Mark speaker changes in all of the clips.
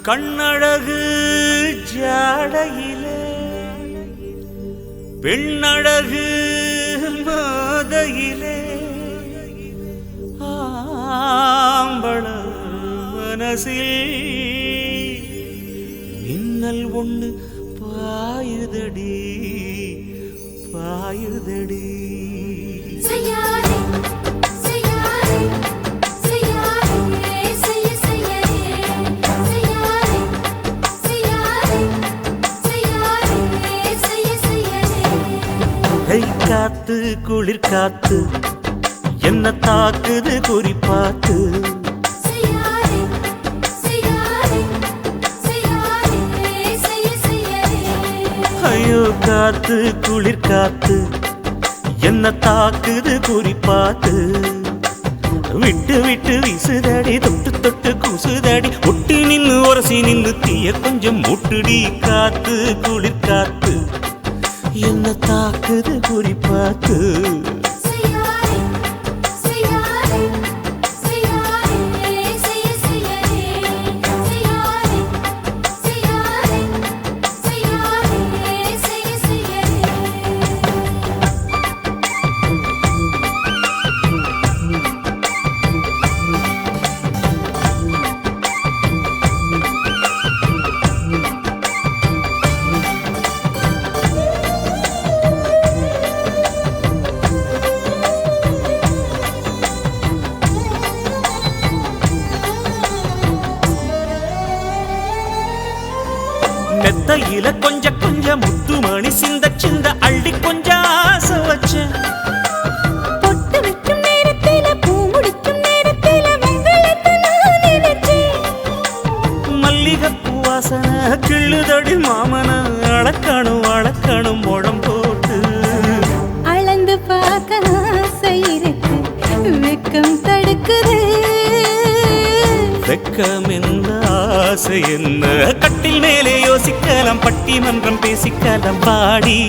Speaker 1: கண்ணழகு ஜாடையிலே பெண்ணழகு மாதையிலே ஆம்பள மனசில் மின்னல் ஒண்ணு பாயுதடி பாயுதடி. காத்து குளிர் காத்து என்ன தாக்குது குறிப்பாத்து. ஐயோ காத்து குளிர் காத்து என்ன தாக்குது குறிப்பாத்து. விட்டு விட்டு வீசுதடி தொட்டு தொட்டு கூசுதடி ஒட்டி நின்னு உரசி நின்னு தீய கொஞ்சம் முட்டுடி. காத்து குளிர் காத்து என்ன தாக்குது குறிப்பாத்து. மெத்தையில கொஞ்ச கொஞ்ச முத்துமணி சிந்த சிந்த அள்ளி கொஞ்ச ஆசை வச்ச.
Speaker 2: பொட்டு வைக்கும் நேரத்தில பூ முடிக்கும் நேரத்தில மங்களத்தை நான் நினைச்சேன்.
Speaker 1: மல்லிகைப்பூ வாசனை கிள்ளுதடி மாமன அளக்கணும் அளக்கணும் முழம் போட்டு.
Speaker 2: அளந்து பார்க்க ஆசை இருக்கு வெக்கம் தடுக்குது.
Speaker 1: வெக்கம் என்ன ஆசை என்ன கட்டில் மேலே யோசிக்கலாம் பட்டிமன்றம் பேசிக்கலாம் பாடி.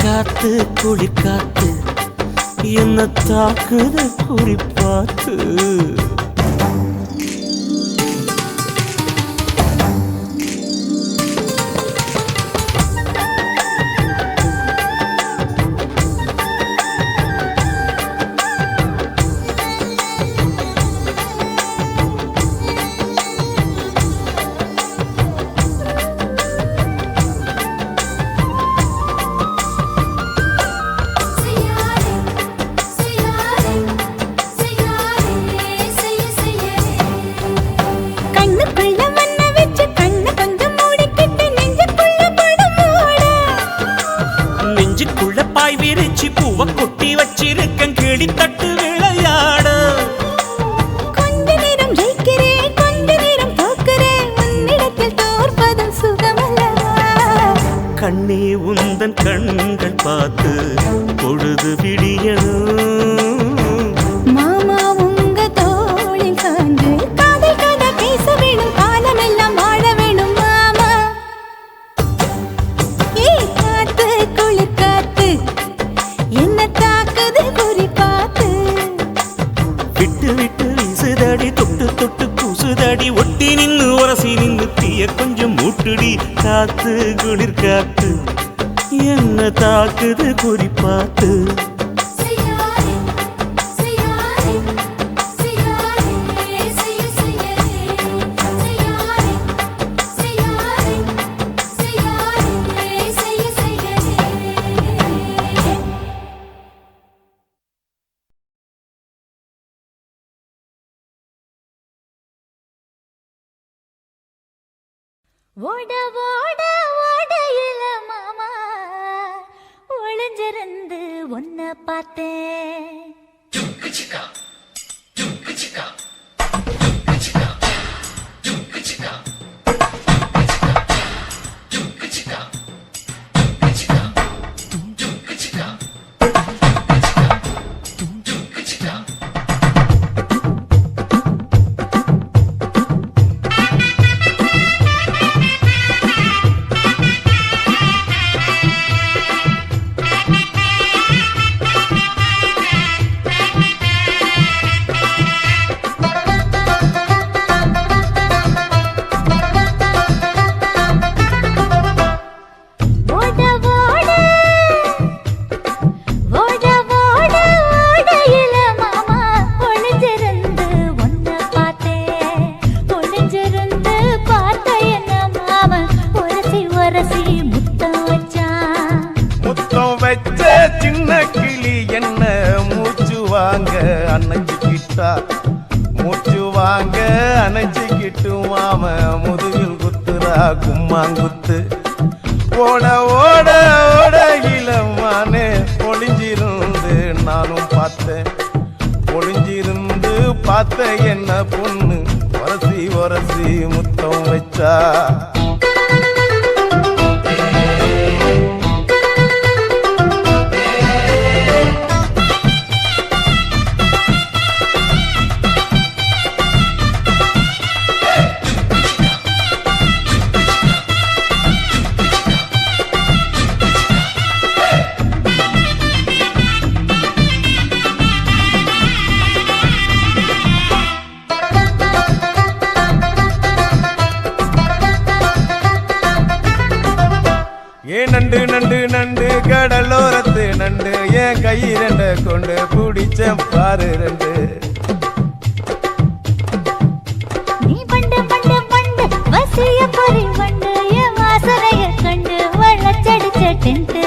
Speaker 1: காத்து குளிர் காத்து என்ன தாக்குது குறிப்பாத்து. பாய் விரிச்சி பூவ கொட்டி வச்சிருக்கேன் கிளி தட்டு விளையாட.
Speaker 2: கொஞ்ச நேரம் ஜெயிக்கிறேன் கொஞ்ச நேரம் தோக்கிறேன் உன்னிடத்தில் தோற்பதும் சுகமல்லவா.
Speaker 1: கண்ணே உந்தன் கண்கள் பார்த்து பொழுது விடியணும்.
Speaker 2: மாமா உங்க தோளில் சார்ந்து காதல் கதை பேச வேணும் காலமெல்லாம் வாழ வேணும் மாமா. காத்து குளிர் காத்து என்ன தாக்குது குறிப்பாத்து.
Speaker 1: விட்டு விட்டு வீசுதடி தொட்டு தொட்டு கூசுதடி ஒட்டி நின்னு உரசி நின்னு தீய கொஞ்சம் மூட்டுடி. காத்து குளிர் காத்து என்ன தாக்குது குறிப்பாத்து.
Speaker 2: ஓட ஓட ஓடையில மாமா ஒளிஞ்சிருந்து உன்னை பார்த்தேன்.
Speaker 3: புட்டா மூச்சு வாங்க அணைச்சிக்கிட்டு மாம முதுகில் குத்துறா கும்மாங்குத்து ஓட ஓட ஓட இளமானே ஒளிஞ்சிருந்து நானும் பார்த்தேன் ஒளிஞ்சிருந்து பார்த்த என்ன பொண்ணு ஒரசி ஒரசி முத்தம் வச்சா நண்டு நண்டு நண்டு கடலோரத்து நண்டு என் கையிரண்ட கொண்டு பிடிச்ச பாரு ரெண்டு
Speaker 2: நீ பண்டு பண்டு பண்டு வசிய பொறி வண்டு என் வாசனைய கண்டு வளச்சடிச்ச டென்ட்டு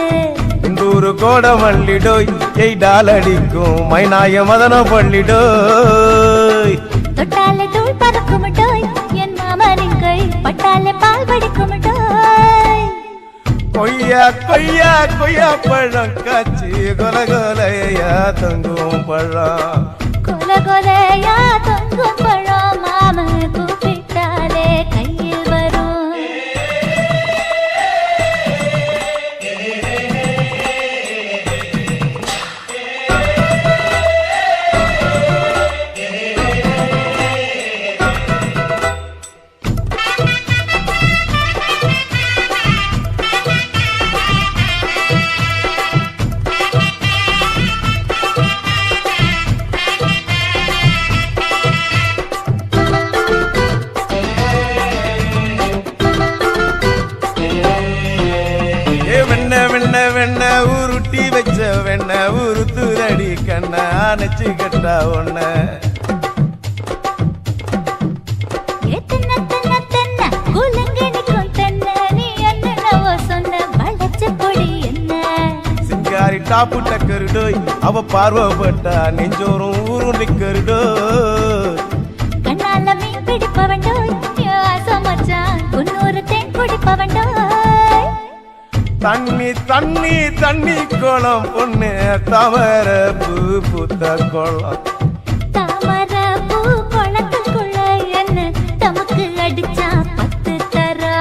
Speaker 3: குண்டூரு கோட மல்லிடோய் எய்டால் அடிக்கும் மைனாய மதன பள்ளிடோய்
Speaker 2: தொட்டாலே தூள் பறக்குமட்டோய் என் மாமனின் கை பட்டாலே பால் படிக்குமட்டோய்
Speaker 3: கொய்யா கொய்யா கொய்யா பழம் காய்ச்சி கொல கொலையா தங்கும் பழம்
Speaker 2: கொல கொலையா தொங்கும் பழம் மாம கூப்பிட்டாலே கையில் வரும்
Speaker 3: வெண்ண உருட்டி வச்ச வெண்ண உருத்துரடி கண்ண அணைச்சு கட்டா ஒன்ன சிங்காரி டாப்பு டக்கருடோய் அவ பார்வப்பட்டா நெஞ்சோறும் ஊரும் நிக்கருடோய்
Speaker 2: கண்ணால மீன் பிடிப்பவண்டோய் ஆசமச்சான் குன்னூறு தேன் குடிப்பவண்டோய்
Speaker 3: தண்ணி தண்ணி தண்ணி கோலம் பொண்ணு தாமர பூ பூத்த கோலம்
Speaker 2: தாமர பூ குளத்துக்குள்ள என்ன தமக்கு அடிச்சா 10 தரா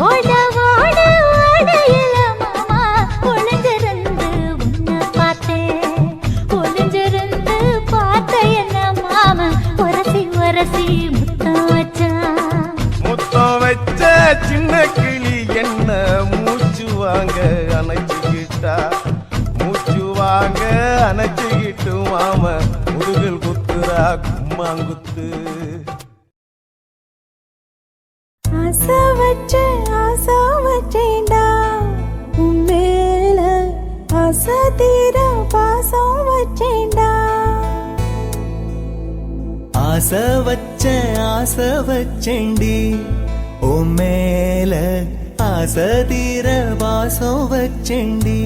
Speaker 2: ஓட ஓட ஓடையில மாமா ஒளிஞ்சிருந்து உன்னை பார்த்தேன் ஒளிஞ்சிருந்து பார்த்த என்ன மாமா ஒரசி ஒரசி முத்தம்
Speaker 3: வச்ச சின்ன கிளி என்ன மூச்சு வாங்க அணைச்சுக்கிட்டா மூச்சு வாங்க அணைச்சுக்கிட்டு மாம முதுகில் குத்துறா கும்மாங்குத்து
Speaker 2: ஆசை வச்சேன்டா உன் மேல ஆசை தீர பாசம் வச்சேன்டா
Speaker 1: ஆசை வச்சேண்டி ஓ மேல ஆசை தீர வாசம் வச்சேண்டி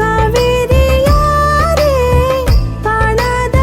Speaker 2: காவேரி யாரே காணாத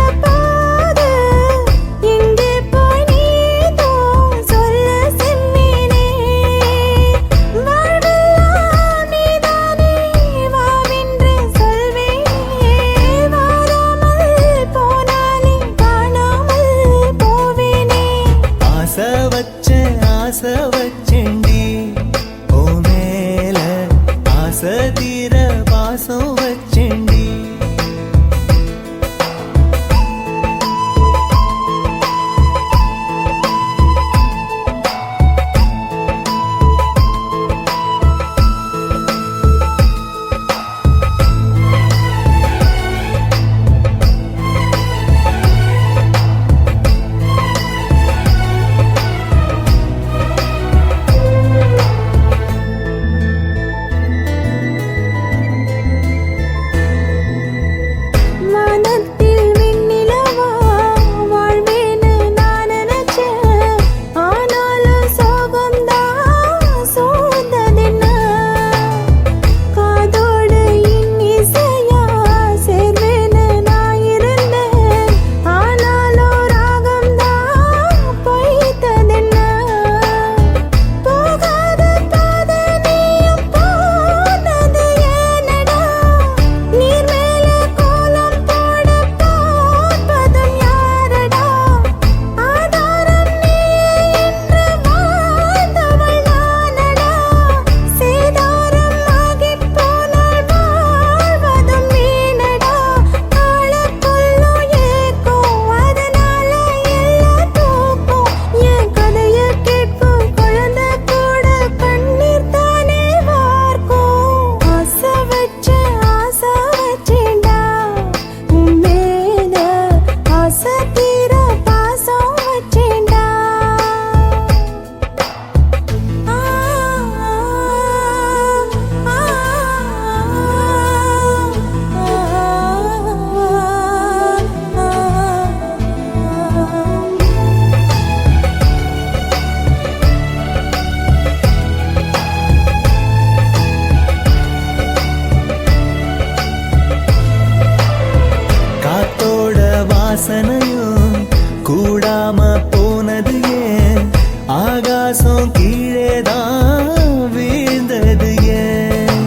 Speaker 4: தான் வீழ்ந்தது ஏன்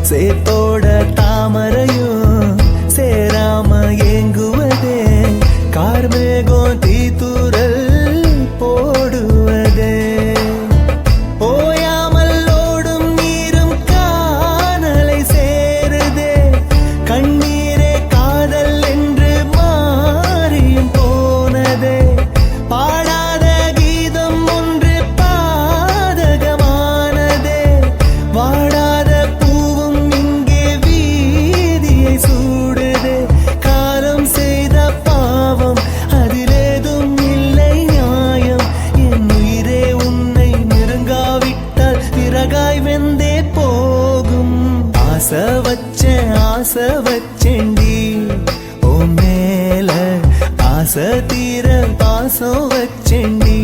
Speaker 4: சேத்தோட தாமரையும் சேராம ஏங்குவதே கார்மேகம் தீத்துரல் போடுவதே ஓயாமல் ஓடும் நீரும் காணலை சேருதே கண்ணீரே காதல் என்று மாறியும் போனதே பாடாத கீதம் ஒன்று பாதகமானதே வாடாத பூவும் இங்கே வீதியை சூடுதே காலம் செய்த பாவம் அதிலேதும் இல்லை நியாயம் என் உயிரே உன்னை நெருங்காவிட்டால் விறகாய் வெந்தே போகும் ஆசை வச்சேன்டி ஓ மேல ஆசை தீர பாசம் வச்சேன்டி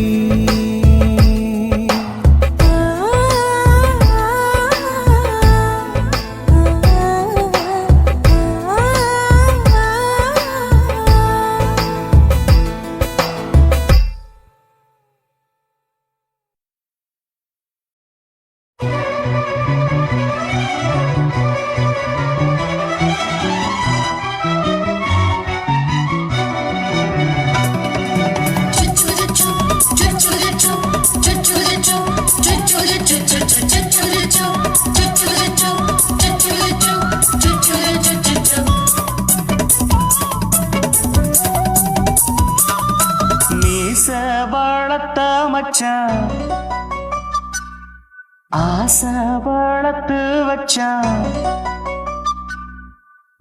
Speaker 1: மீச வளர்த்த மச்சான் ஆசை வளர்த்து வச்சான்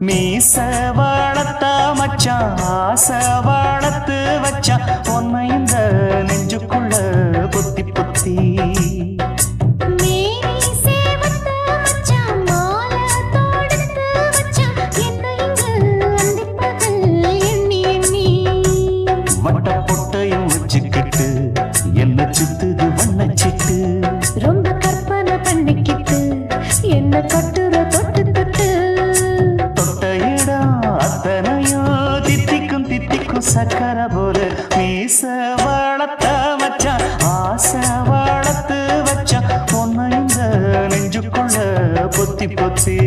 Speaker 1: மீச வளர்த்த மச்சான் ஆசை வளர்த்து வச்சான் உன்னை இந்த நெஞ்சுக்குள்ள பொத்தி பொத்தி வட்ட பொட்டையும் வச்சுக்கிட்டு என்ன சுத்துது வண்ணச்சிட்டு
Speaker 2: ரொம்ப கற்பனை பண்ணிக்கிட்டு என்ன கட்டுற தொட்டு தொட்டு
Speaker 1: தொட்ட இடம் அத்தனையும் தித்திக்கும் தித்திக்கும் சக்கர போல மீச வளர்த்த மச்சான் ஆசை வளர்த்து வச்சான் பொண்ணு இந்த நெஞ்சுக்குள்ள பொத்தி பொத்தி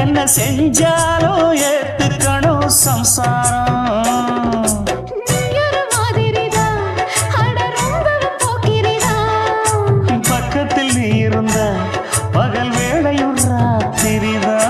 Speaker 1: என்ன செஞ்சாலும் ஏத்துக்கணும் சம்சாரம் பக்கத்தில் நீ இருந்த பகல் வேளையும் ராத்திரிதான்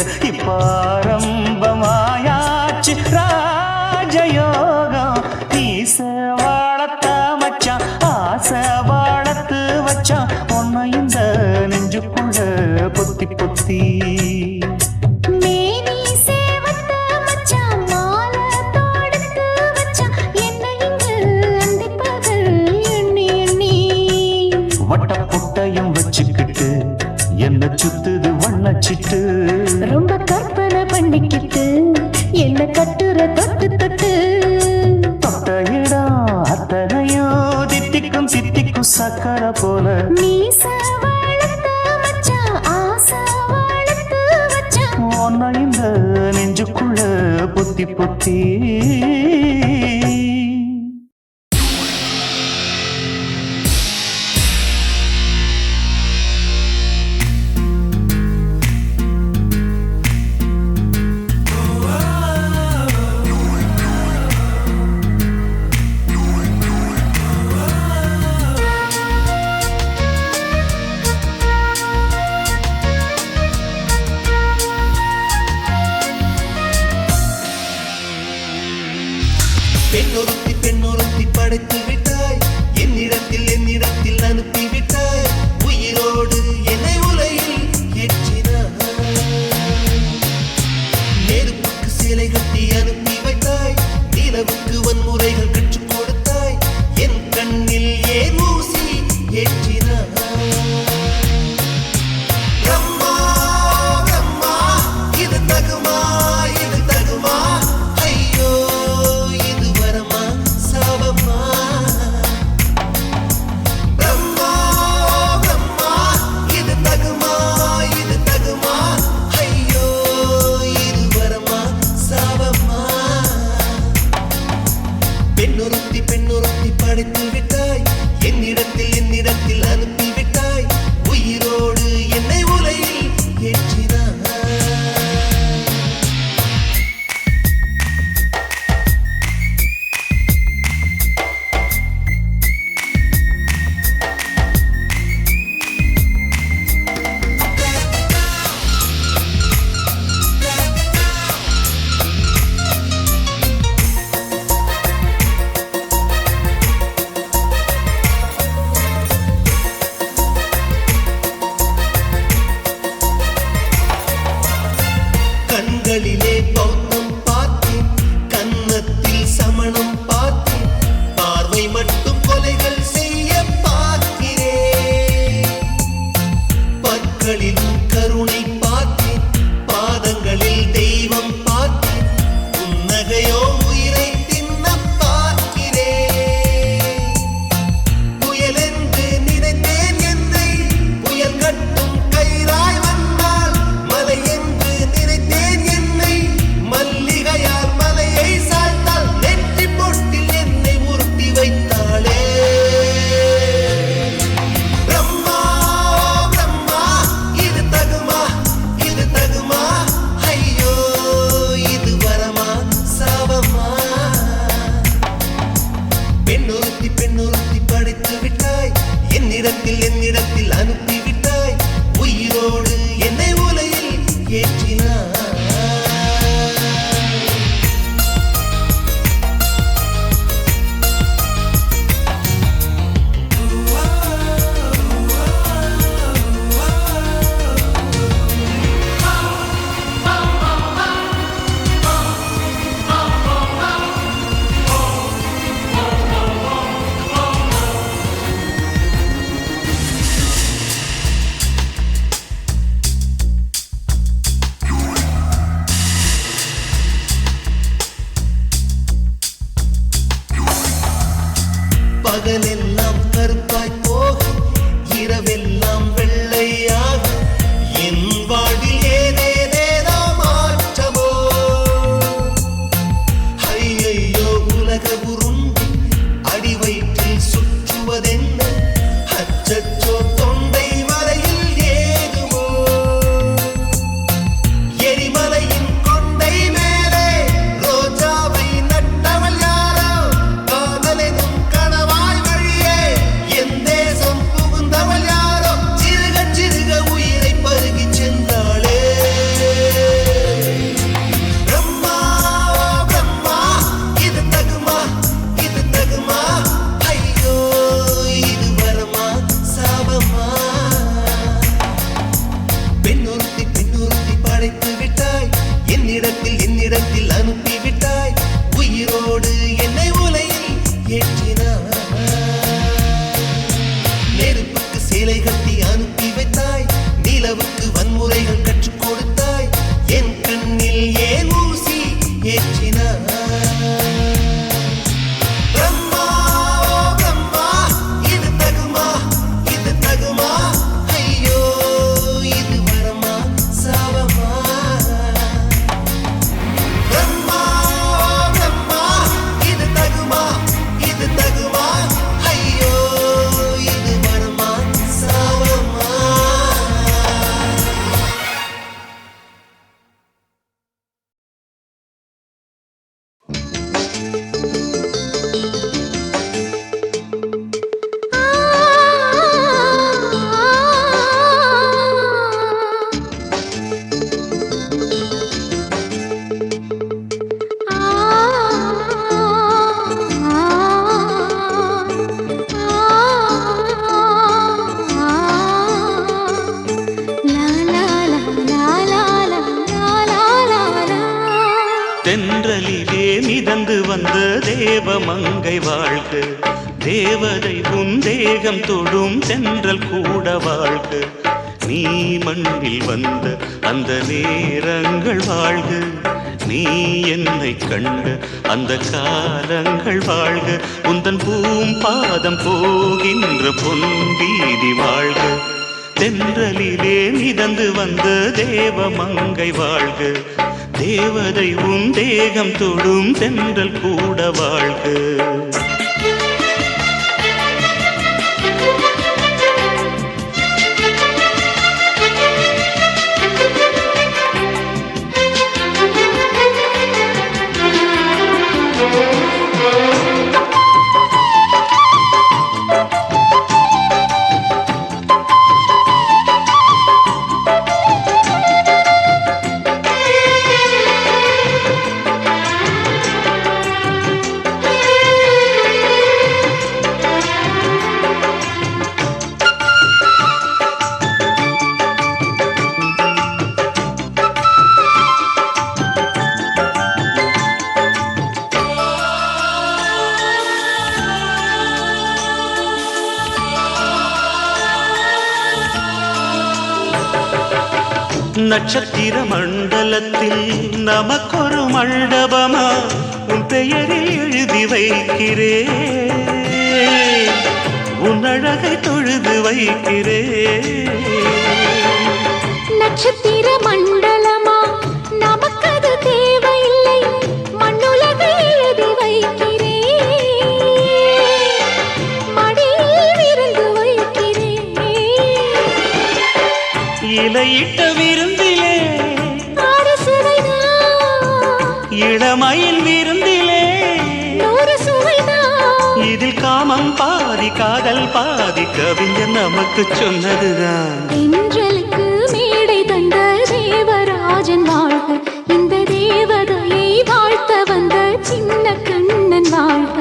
Speaker 1: இப்பாரம்பமாயாச்சு ராஜயோகம் ஈச வாழத்த மச்சான் ஆசை வாழத்து வச்சான் உன்னை இந்த நெஞ்சுக்குள்ள பொத்தி பொத்தி
Speaker 2: மேனி சேவத்த மச்சான் மாலை தோடுத்து வச்சான் என்னை இங்கு அந்திப்பகல் எண்ணி எண்ணி
Speaker 1: வட்ட புட்டையும் வச்சுக்கிட்டு என்ன சுத்துது வண்ணச்சிட்டு
Speaker 2: ரொம்ப கற்பனை பண்ணிக்கிட்டு என்ன கட்டுற தொட்டு தொட்டு
Speaker 1: தொட்ட இடம் அத்தனையோ தித்திக்கும் தித்திக்கும் சக்கரை போல
Speaker 2: மீச வளர்த்த மச்சான் ஆசை வளர்த்து வச்சான்
Speaker 1: உன்னை இந்த நெஞ்சுக்குள்ள பொத்தி பொத்தி
Speaker 4: பெண்ணொருத்தி படைத்து விட்டாய் என்னிடத்தில் அனுப்பி விட்டாய் உயிரோடு என்னை உலையில் ஏற்றினாய் நெருப்புக்கு சிலை கட்டி அனுப்பி வைத்தாய் நிலவுக்கு வன்முறைகள் கற்றுக் கொடுத்தாய் என் கண்ணில் ஏன் ஊசி ஏற்றினாய் பிரம்மா பிரம்மா இது தகுமா ஐயோ இது வரமா சாபமா பிரம்மா பிரம்மா இது தகுமா ஐயோ இது வரமா சாபமா பெண்ணொருத்தி படைத்து விட்டாய் என்னிடத்தில் அனுப்பி விட்டாய் உயிரோடு என்னை உலையில் ஏற்றினாய் கண்களிலே பௌத்தம் பார்த்தேன் கன்னத்தில் சமணம் பார்த்தேன் பார்வை மட்டும் கொலைகள் செய்ய பார்க்கிறேன் பற்களிலும் கருணை பார்த்தேன் பாதங்களில் தெய்வம் பார்த்தேன் புன்னகையோ உயிரை தின்ன பார்க்கிறேன் புயலென்று நினைத்தேன் என்னை புயல் கட்டும் கயிறாய் வந்தால் மலை என்று நினைத்தேன் என்னை மல்லிகையால் மலையை சாய்த்தால் நெற்றி பொட்டில் என்னை உருட்டி வைத்தாளே பிரம்மா பிரம்மா இது தகுமா ஐயோ இது வரமா சாபமா பெண்ணொருத்தி படைத்து விட்டாய் என்னிடத்தில் அனுப்பி விட்டாய் உயிரோடு என்னை உலையில் ஏற்றினாய் பகலெல்லாம் கருப்பாய் போக இரவெல்லாம் வெள்ளையாக என் வாழ்வில் ஏதேதேதோ மாற்றமோ ஐயையோ உலக உருண்டு அடி வயிற்றில் சுற்றுவதென்ன அச்சச்சோ தொண்டை வரையில் ஏதுமோ எரிமலையின் கொண்டை மேலே ரோஜாவை நட்டவள் யாரோ காதலெனும் கணவாய் வழியே என் தேசம் புகுந்தவள் யாரோ
Speaker 1: வந்த தேவமங்கை வாழ்க, தேவதை உன் தேகம் தொடும் தென்றல் கூட வாழ்க, நீ மண்ணில் வந்த அந்த நேரங்கள் வாழ்க, நீ என்னை கண்ட அந்த காலங்கள் வாழ்க, உந்தன் பூம்பாதம் போகின்ற பொன் வீதி வாழ்க, தென்றலிலே மிதந்து வந்த தேவமங்கை வாழ்க, தேவதை உன் தேகம் தொடும் தென்றல் கூட வாழ்க. நட்சத்திர மண்டலத்தில் நமக்கொரு மண்டபமா உன் பெயரில் எழுதி வைக்கிறேன், உன் அழகை தொழுது வைக்கிறேன்.
Speaker 2: நட்சத்திர மண்டலமா நமக்கது தேவையில்லை, மண்ணுலகை எழுதி வைக்கிறேன், மடியில் விருந்து வைக்கிறேன்.
Speaker 1: இலையிட்ட விருந்திலே இளமயில் விருந்திலே
Speaker 2: நூறு சுவைதான்,
Speaker 1: இதில் காமம் பாதி காதல் பாதி கவிஞர் நமக்கு சொன்னதுதான்.
Speaker 2: தென்றலுக்கு மேடை தந்த தேவராஜன் வாழ்க, இந்த தேவதையை வாழ்த்த வந்த சின்ன கண்ணன் வாழ்க.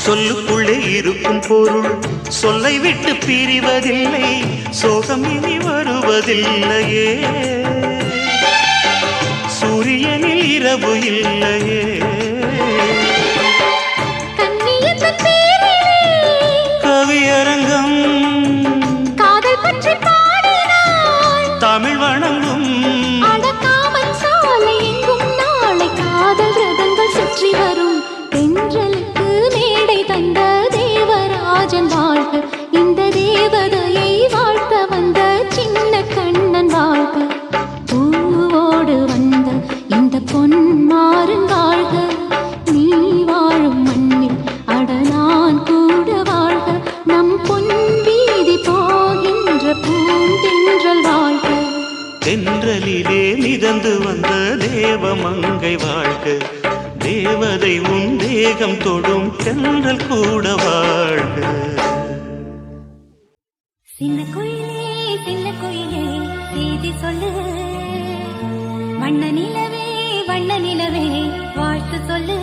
Speaker 1: சொல்லுக்குள்ளே இருக்கும் பொருள் சொல்லை விட்டு பிரிவதில்லை, சோகம் இனி வருவதில்லையே, சூரியனில் இரவு இல்லையே. கவியரங்கம்
Speaker 2: காதல் பற்றி பாடினாள்,
Speaker 1: தமிழ் வணங்கும்
Speaker 2: அடக்காமன் சாலை எங்கும் நாளை காதல் ரதங்கள் சுற்றி வரும். தென்றலுக்கு மேடை தந்த தேவராஜன் வாழ்க, இந்த தேவதையை வாழ்த்த வந்த சின்ன கண்ணன் வாழ்க. பூவோடு வந்த இந்த பொன்மாறன் வாழ்க, நீ வாழும் மண்ணில் அட நான் கூட வாழ்க, நம் பொன் வீதி போகின்ற பூந்தென்றல் வாழ்க.
Speaker 1: தென்றலிலே மிதந்து வந்த தேவமங்கை வாழ்க, தேவதை உன் தேகம் தொடும் தென்றல் கூட வாழ்க.
Speaker 2: சின்ன குயிலே செய்தி சொல்லு, வண்ண நிலவே வாழ்த்து சொல்லு.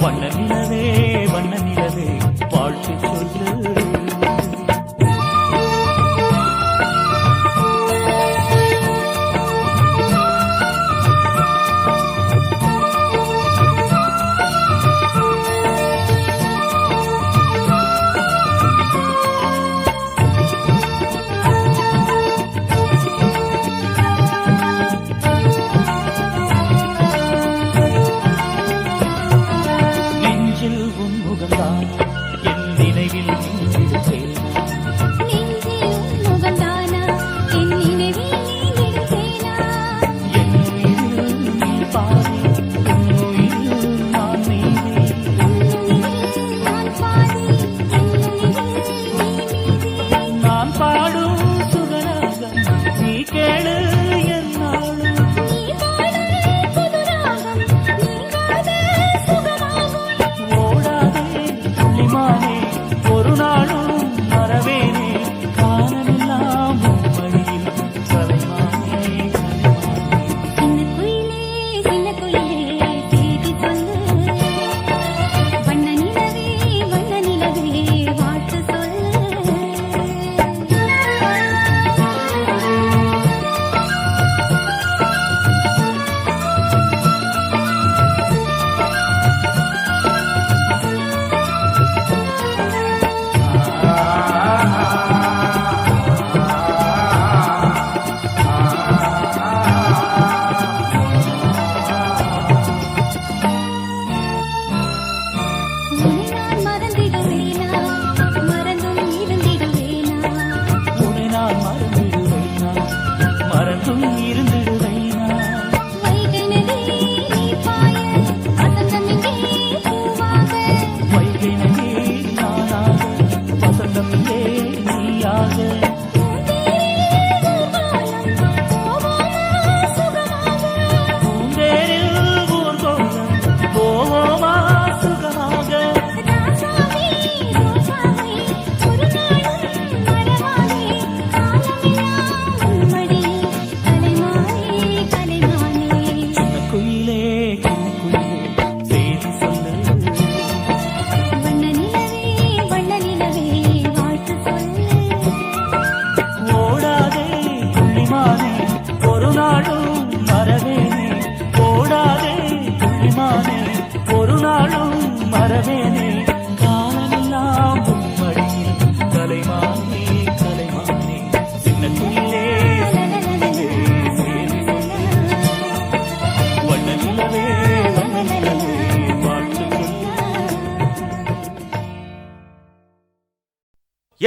Speaker 1: வண்ண நிலவே வண்ண நிலவே வாழ்த்து சொல்லு.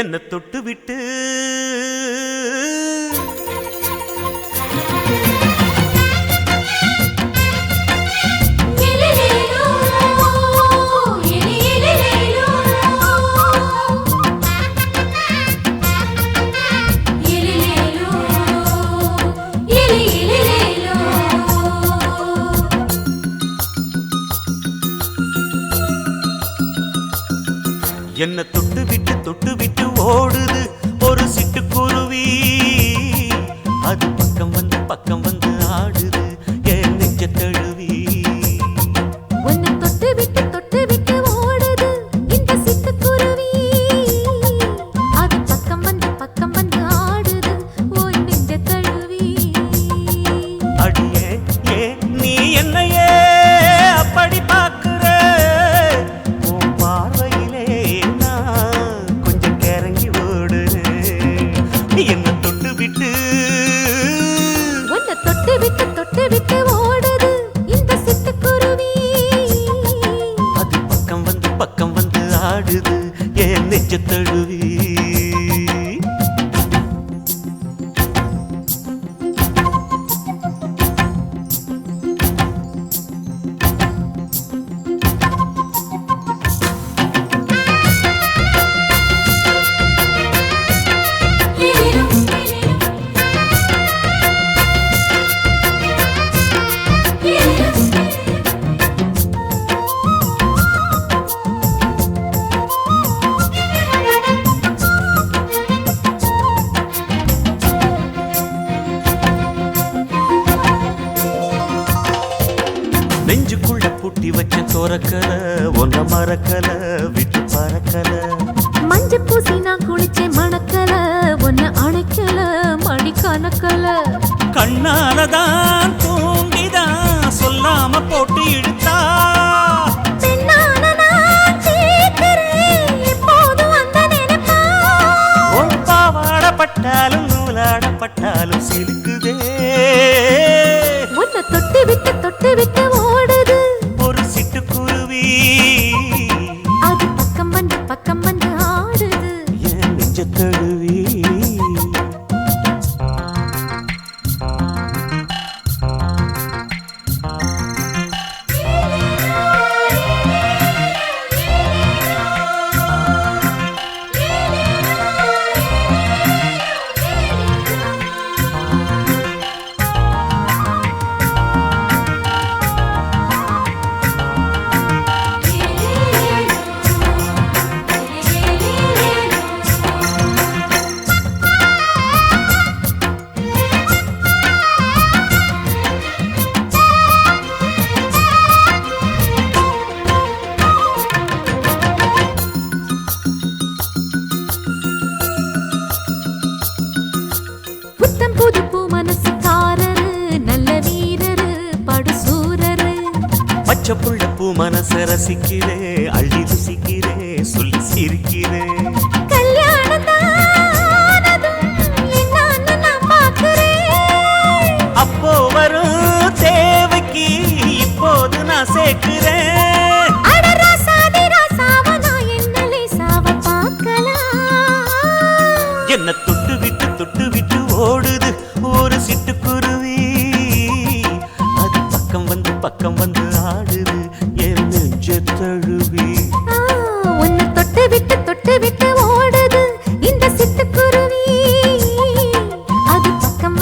Speaker 1: என்ன தொட்டு விட்டு என்ன தொட்டு விட்டு ஓடுது ஒரு சிட்டுக்குருவி. அது பக்கம் வந்து ஆடுது என் நெஞ்ச தழுவி.
Speaker 2: உன்னை தொட்டு விட்டு ஓடுது இந்த சிட்டுக்குருவி. அது பக்கம் வந்து ஆடுது உன் நெஞ்ச தழுவி.
Speaker 1: அடியே ஏ நீ என்னையே அப்படி பார்க்கிற? உன் பார்வையிலே என்ன தொட்டு விட்டு
Speaker 2: ஓடுது இந்த சிட்டுக்குருவி.
Speaker 1: அது பக்கம் வந்து ஆடுது என் நெஞ்ச தழுவி. பொறக்கல ஒன்ன மறக்கல விட்டு பறக்கல
Speaker 2: மஞ்சள் பூசி நான் குளிச்சேன் மணக்கல ஒன்ன அணைக்கல மடி கணக்கல
Speaker 1: கண்ணாலதான் தூங்கிதான் சொல்லாம போட்டு இழுத்தா
Speaker 2: பெண்ணான நான் கேட்கிறேன் எப்போதும் அந்த நினைப்பா
Speaker 1: உன் பாவாடப்பட்டாலும் நூலாடப்பட்டாலும் சிலுக்குதே
Speaker 2: உன்னை தொட்டு விட்டு ஓடுது
Speaker 1: ஒரு சிட்டுக்குருவி
Speaker 2: அது பக்கம் வந்து ஆடுது
Speaker 1: என் நெஞ்ச தழுவி
Speaker 2: புத்தம் புது பூ மனசுக்காரரு நல்ல வீரரு படுசூரரு
Speaker 1: பச்சை புள்ள பூ மனச ரசிக்கிறே அள்ளி ருசிக்கிறே சொல்லி சிரிக்கிறே
Speaker 2: கல்யாணம் தானதும் என்னன்னு நான் பார்க்கிறேன்
Speaker 1: அப்போ வரும் தேவைக்கு இப்போது நான் சேர்க்கிறேன்
Speaker 2: அட ராசாதி ராசாவ நான் என்ன லேசாவ பார்க்கலாம்
Speaker 1: என்ன தொட்டு விட்டு ஓடுது ஒரு சிட்டுக்குருவி அது பக்கம் வந்து ஆடுது என் நெஞ்ச தழுவி
Speaker 2: உன்னை தொட்டு விட்டு ஓடுது இந்த சிட்டுக்குருவி அது பக்கம்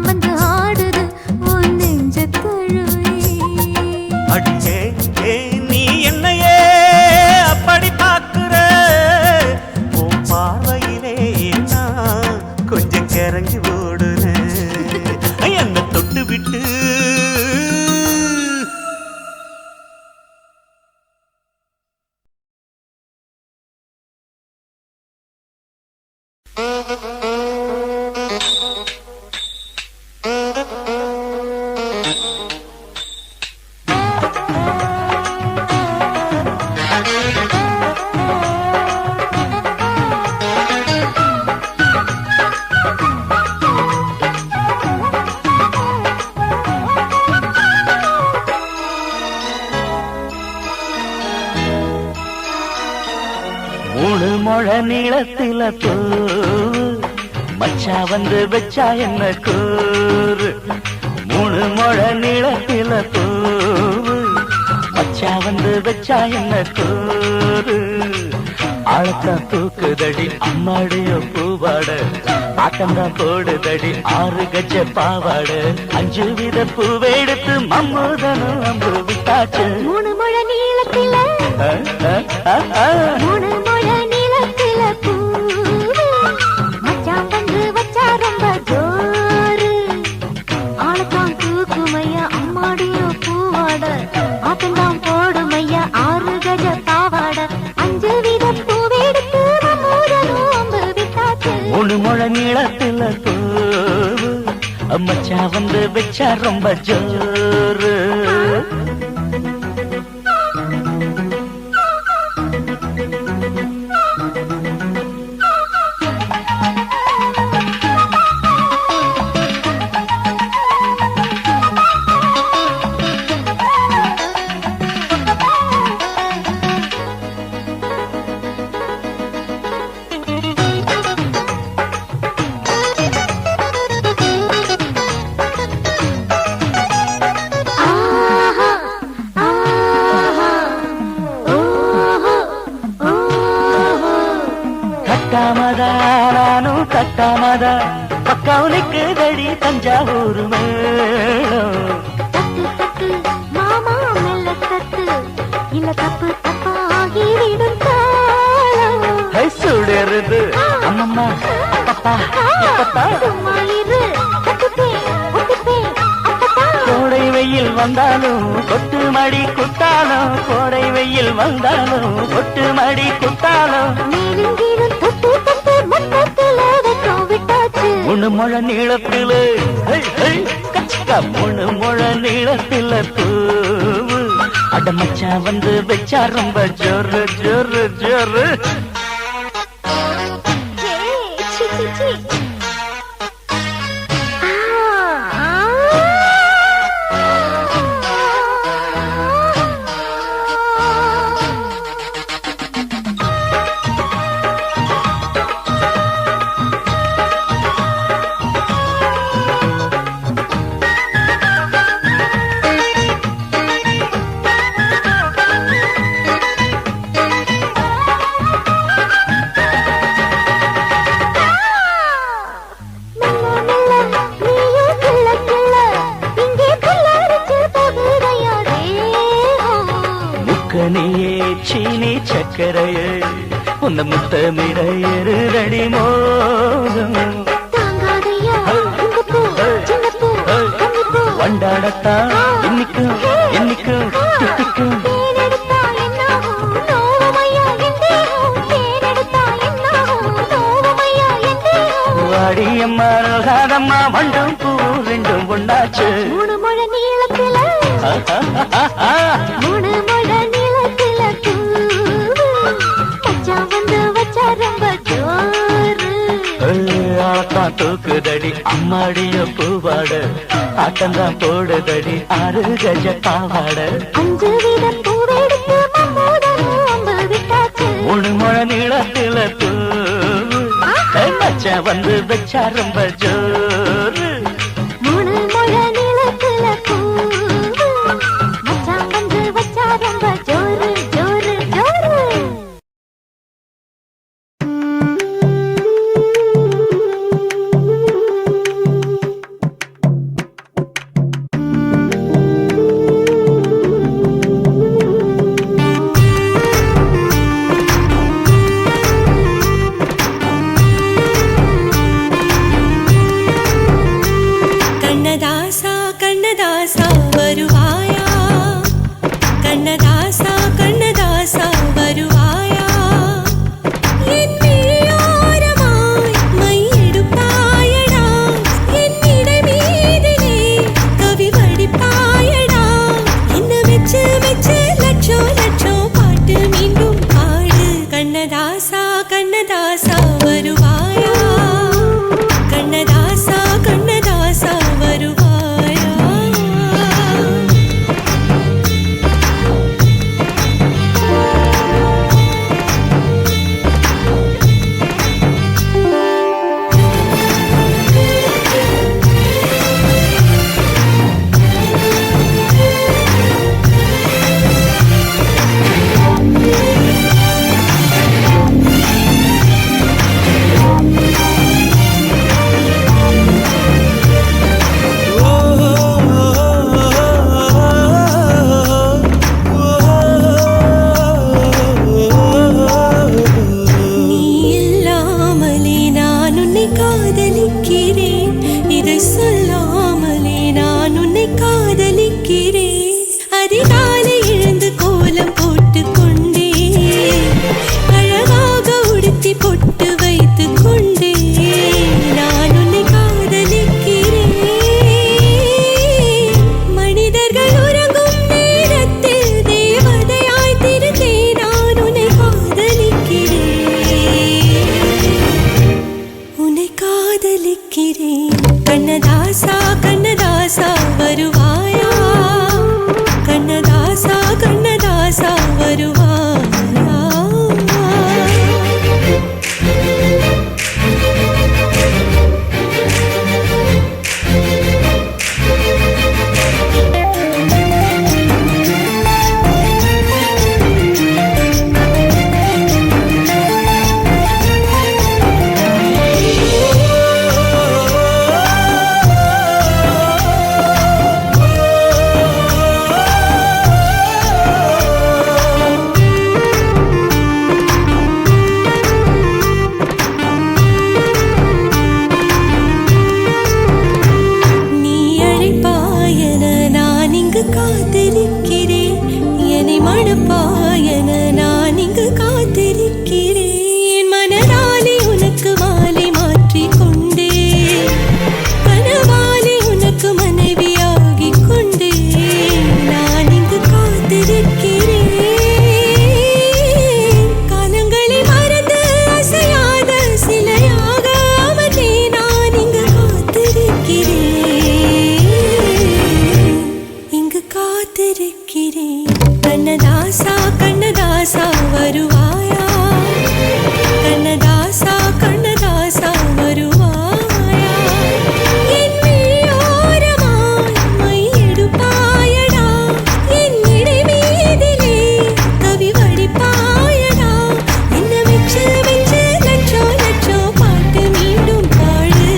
Speaker 2: வந்து ஆடுது உன் நெஞ்ச தழுவி
Speaker 1: அடியே நீ என்னையே அப்படி பார்க்கிற உன் பார்வையிலே நான் கொஞ்சம் கிறங்கி ஓடுறேன் என்ன தொட்டு விட்டு மூணு முழ நீளத்தில பூவு மச்சா வந்து வச்சா என்ன கூறு மூணு முழ நீளத்தில பூவு மச்சா வந்து வச்சா என்ன கூறு ஆழத்தா தூக்குதடி அம்மாடிய பூவாட ஆட்டம்தான் போடுதடி 6 கஜ பாவாட 5 வித பூவெடுத்து மம்மூதனும் அம்பு விட்டாச்சு
Speaker 2: மூணு முழ நீளத்தில பூவு மச்சான் வந்து வச்சா ரொம்ப ஜோரு ஆளத்தான் தூக்குமையா அம்மாடியோ பூவாட ஆட்டம்தான் போடுமையா 6 கஜ பாவாட 5 வித பூவெடுத்து மம்மூதனும் அம்பு விட்டாச்சு
Speaker 1: மூணு முழ நீளத்தில பூவு மச்சா வந்து வச்சா ரொம்ப ஜோரு கட்டாமதானும் கட்டாமதா பக்கவுனுக்கு தடி தஞ்சாவூர் மேளம்
Speaker 2: தட்டு தட்டு மாமா மெல்ல தட்டு இல்ல தப்பு தப்பாகிவிடும் காலம்
Speaker 1: சுடருது அம்மம்மா அப்பப்பா இப்பப்பா
Speaker 2: சும்மா இரு ஒத்துப்பே ஒத்துப்பே அப்பப்பா
Speaker 1: கோடை வெயில் வந்தாலும் கொட்டு மடி குத்தாலும் கோடை வெயில் வந்தாலும் கொட்டு மடி குத்தாலும்
Speaker 2: நீருங்கீரும் தொட்டு தொட்டு முத்தத்துல வெக்கம் விட்டாச்சு
Speaker 1: முழு முழ நீளத்தில கச்சிக்கா முழு முழ நீளத்தில பூவு அடமச்சா வந்து வச்சா ரொம்ப ஜோரு ஜோரு ஜோரு
Speaker 2: சி சி சி
Speaker 1: கனியே சீனி சக்கரையே உன்ன முத்தமிட எருதடி மோகம் வண்டாடத்தான் இன்னிக்கும் இன்னிக்கும் தித்திக்கும் வாடியம்மா ரோகாதம்மா வண்டும் பூ ரெண்டும் ஒண்ணாச்சு
Speaker 2: மூணு முழ நீளத்துல மூணு முழ நீளத்துல மச்சா வந்து வச்சா ரொம்ப ஜோரு
Speaker 1: ஆத்தான் தூக்குதடி அம்மாடிய பூவாட ஆட்டந்தான் போடுதடி 6 கஜ பாவாட
Speaker 2: 5 வீத பூவெடுத்து மம்மூதம் விட்டாச்சு
Speaker 1: மூணு முழ நீளத்தில பூ மச்சா வந்து வச்சா ரொம்ப ஜோரு
Speaker 2: மூணு முழ நீளத்துல மச்சா வந்து வச்சா ரொம்ப ஜோரு ஜோரு ஜோரு கண்ணதாசா வருவாயா கண்ணதாசா கண்ணதாசா வருவாயா என் விழியோரமாய் மை எடுப்பாயடா என் இடை மீதிலே கவி வடிப்பாயடா என்ன வெச்சு வெச்சு லட்சோ லட்சோ பாட்டு மீண்டும் பாடு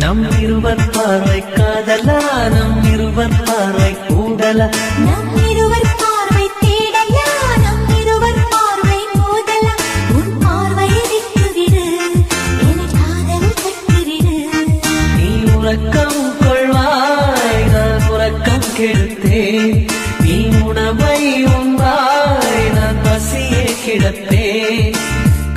Speaker 5: நம் இருவர் பார்வை காதலா நம் இருவர் பார்வை கூடலா
Speaker 2: நம் இருவர் பார்வை தேடலா நம் இருவர் பார்வை மோதலா உன் பார்வையை விட்டுவிடு என் காதல் கட்டுவிடு
Speaker 5: நீ உறக்கம் கொள்வாய் நான் உறக்கம் கெடுத்தேன் நீ உணவை உண்பாய் நான் பசியே கிடப்பேன்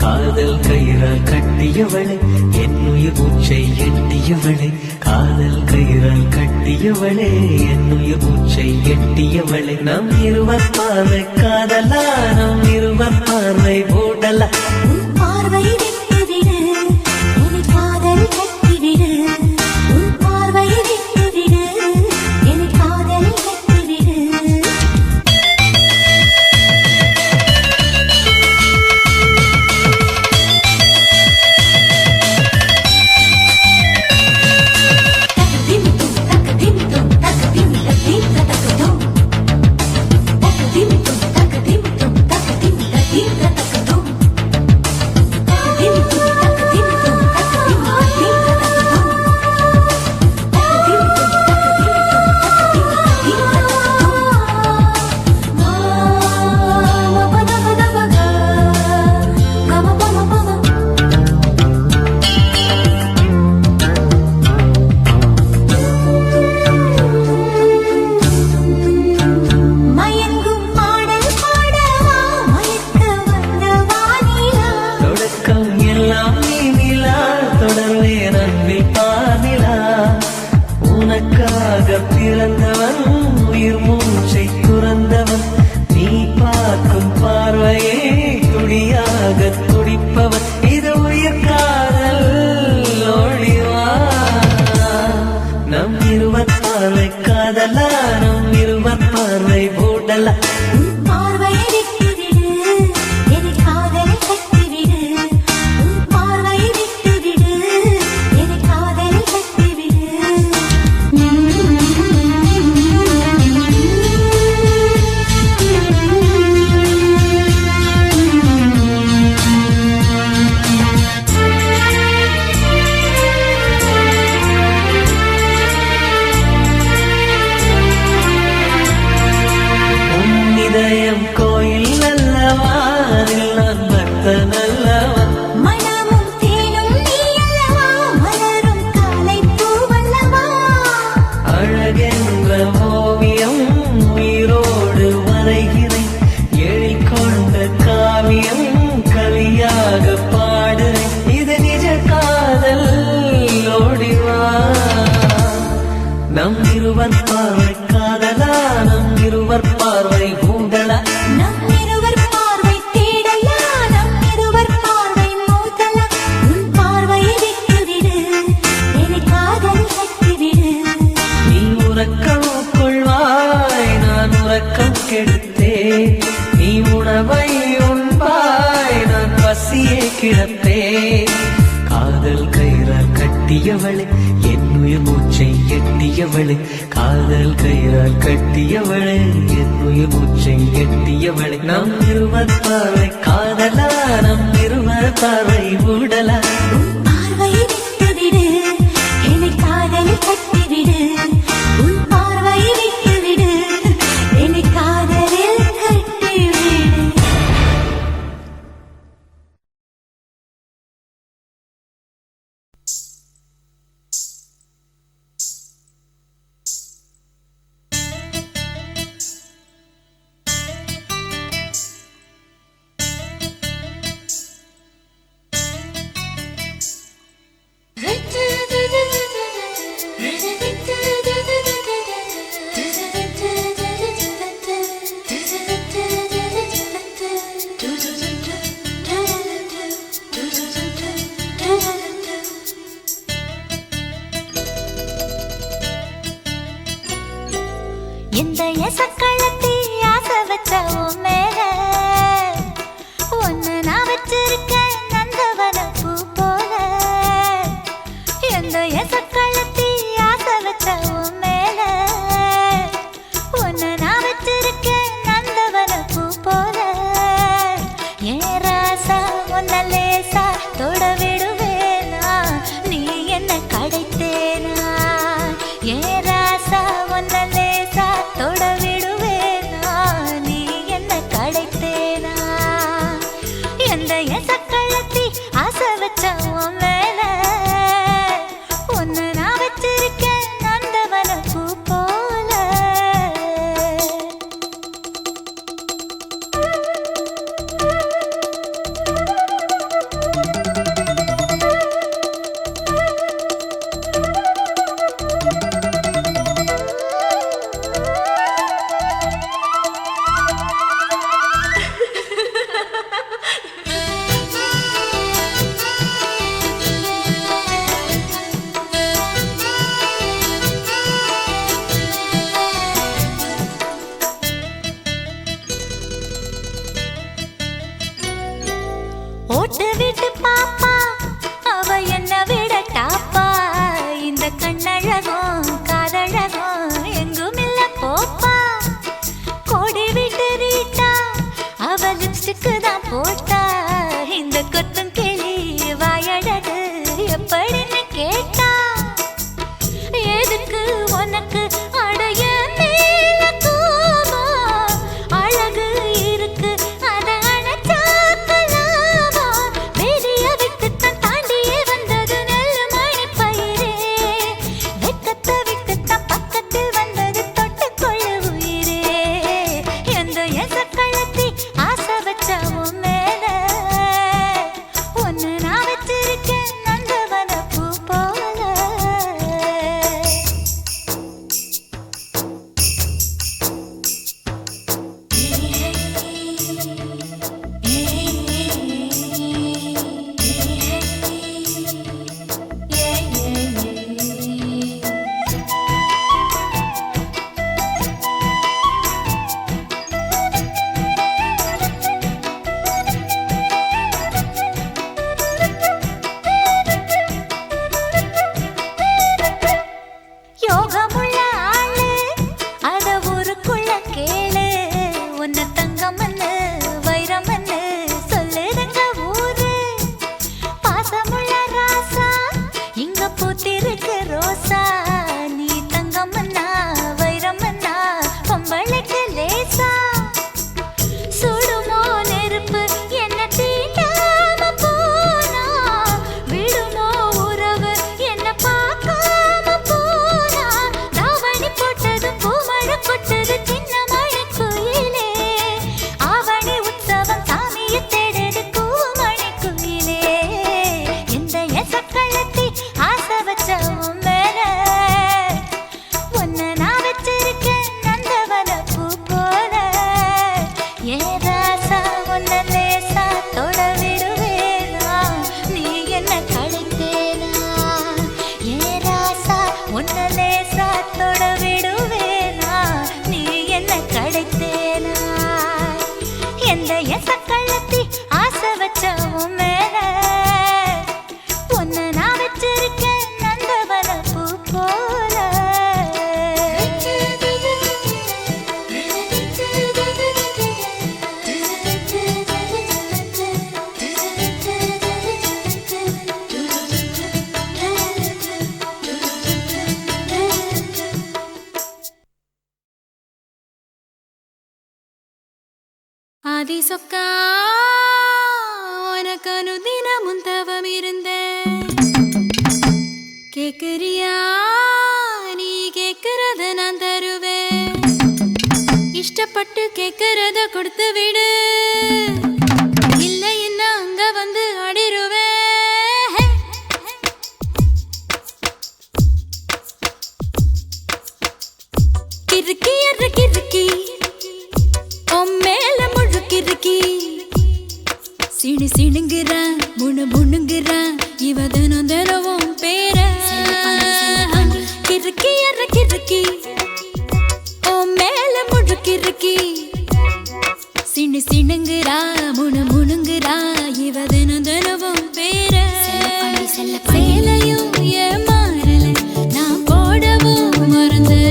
Speaker 5: காதல் கயிறால் கட்டியவளே என் உயிர் மூச்சை எட்டியவளே காதல் கயிறால் கட்டியவளே என் உயிர் மூச்சை எட்டியவளே நம் இருவர் பார்வை காதலா நம் இருவர் பார்வை மூடலா
Speaker 2: உன் பார்வையை விட்டுவிடு என் காதல் கட்டுவிடு உன் பார்வையை விட்டுவிடு என் காதல் கட்டுவிடு மயங்கும் பாடல் பாடவா மயக்க வந்த வானிலா
Speaker 5: தொடக்கம் எல்லாம் நீ நிலா தொடர்வேன் அன்பில் பானிலா உனக்காக பிறந்தவன் உயிர் மூச்சை துறந்தவன் நீ பார்க்கும் பார்வையே துடியாக துடிப்பவன் இது உயிர் காதல் ஒளிவா நம் இருவர் பார்வை காதலா நம் இருவர் பார்வை மூடலா
Speaker 2: உன் பார்வையை விட்டுவிடு என் காதலை கட்டிவிடு உன் பார்வையை விட்டுவிடு என் காதலை கட்டிவிடு
Speaker 5: உன் இதயம் கோயில் அல்லவா அதில் நான் பக்தன் அல்லவா
Speaker 2: மனமும் தேனும் நீ அல்லவா மலரும் காலை பூவல்லவா
Speaker 5: அழகென்ற ஓவியம் உயிரோடு வரைகிறேன் எழில் கொண்ட காவியம் கவியாக பாடுறேன் இது நிஜ காதல் ஓடிவா நம் இருவர் பார்வை காதலா நம் இருவர் பார்வை கூடலா
Speaker 2: நம் இருவர் பார்வை தேடலா நம் இருவர் பார்வை மோதலா உன் பார்வையை விட்டுவிடு என் காதல் கட்டிவிடு
Speaker 5: நீ உறக்கம் கொள்வாய் நான் உறக்கம் கெடுத்தேன் நீ உணவை உண்பாய் நான் பசியே கிடப்பேன் காதல் கயிறால் கட்டியவளே என் உயிர் உயிர் மூச்சை எட்டியவளே காதல் கயிறால் கட்டியவளே என் உயிர் மூச்சை எட்டியவளே நம் இருவர் பார்வை காதலா நம் இருவர் பார்வை ஊடலா
Speaker 2: பார்வை விட்டுவிடு என்னை காதலில் கட்டிவிடு உன் பார்வை விட்டுவிடு என்னை காதலில் கட்டிவிடு இந்த எசக்களத்தி ஆசை வச்ச உன் மேல ஒன்னு நான் வச்சிருக்கேன் நந்தவன பூ போல இந்த எசக்களத்தி ஆசை வச்ச உன் மேல ஒன்னு நான் வச்சிருக்கேன் நந்தவன பூ போல ஏன் ராசா உன்ன லேசா தொட விடுவேனா நீ என்ன கடைத்தேனா ஏன் ராசா உன்ன லேசா தொட விடுவேனா நீ என்ன கடைத்தே ஆதி சொக்கா உனக்கு அனுதினமும் தவம் இருந்தேன் கேக்குறியா நீ கேக்குறத நான் தருவேன் இஷ்டப்பட்டு கேக்குறத கொடுத்து விடு இல்லை என்ன அங்க வந்து அடிருவேன் கிறுக்கி அற கிறுக்கி மேல முழுக்கிறுக்கி சிணு சிணுங்குற முணு முணுங்குற இவ தினம் தினவும் பேர கிறுக்கி அற கிறுக்கி மேல முழுக்கிறுக்கி சிணு சிணுங்குறா முணு முணுங்குறா இவ தினம் தினவும் பேர சேலையும் ஏமாறல நான் போடவும் மறந்து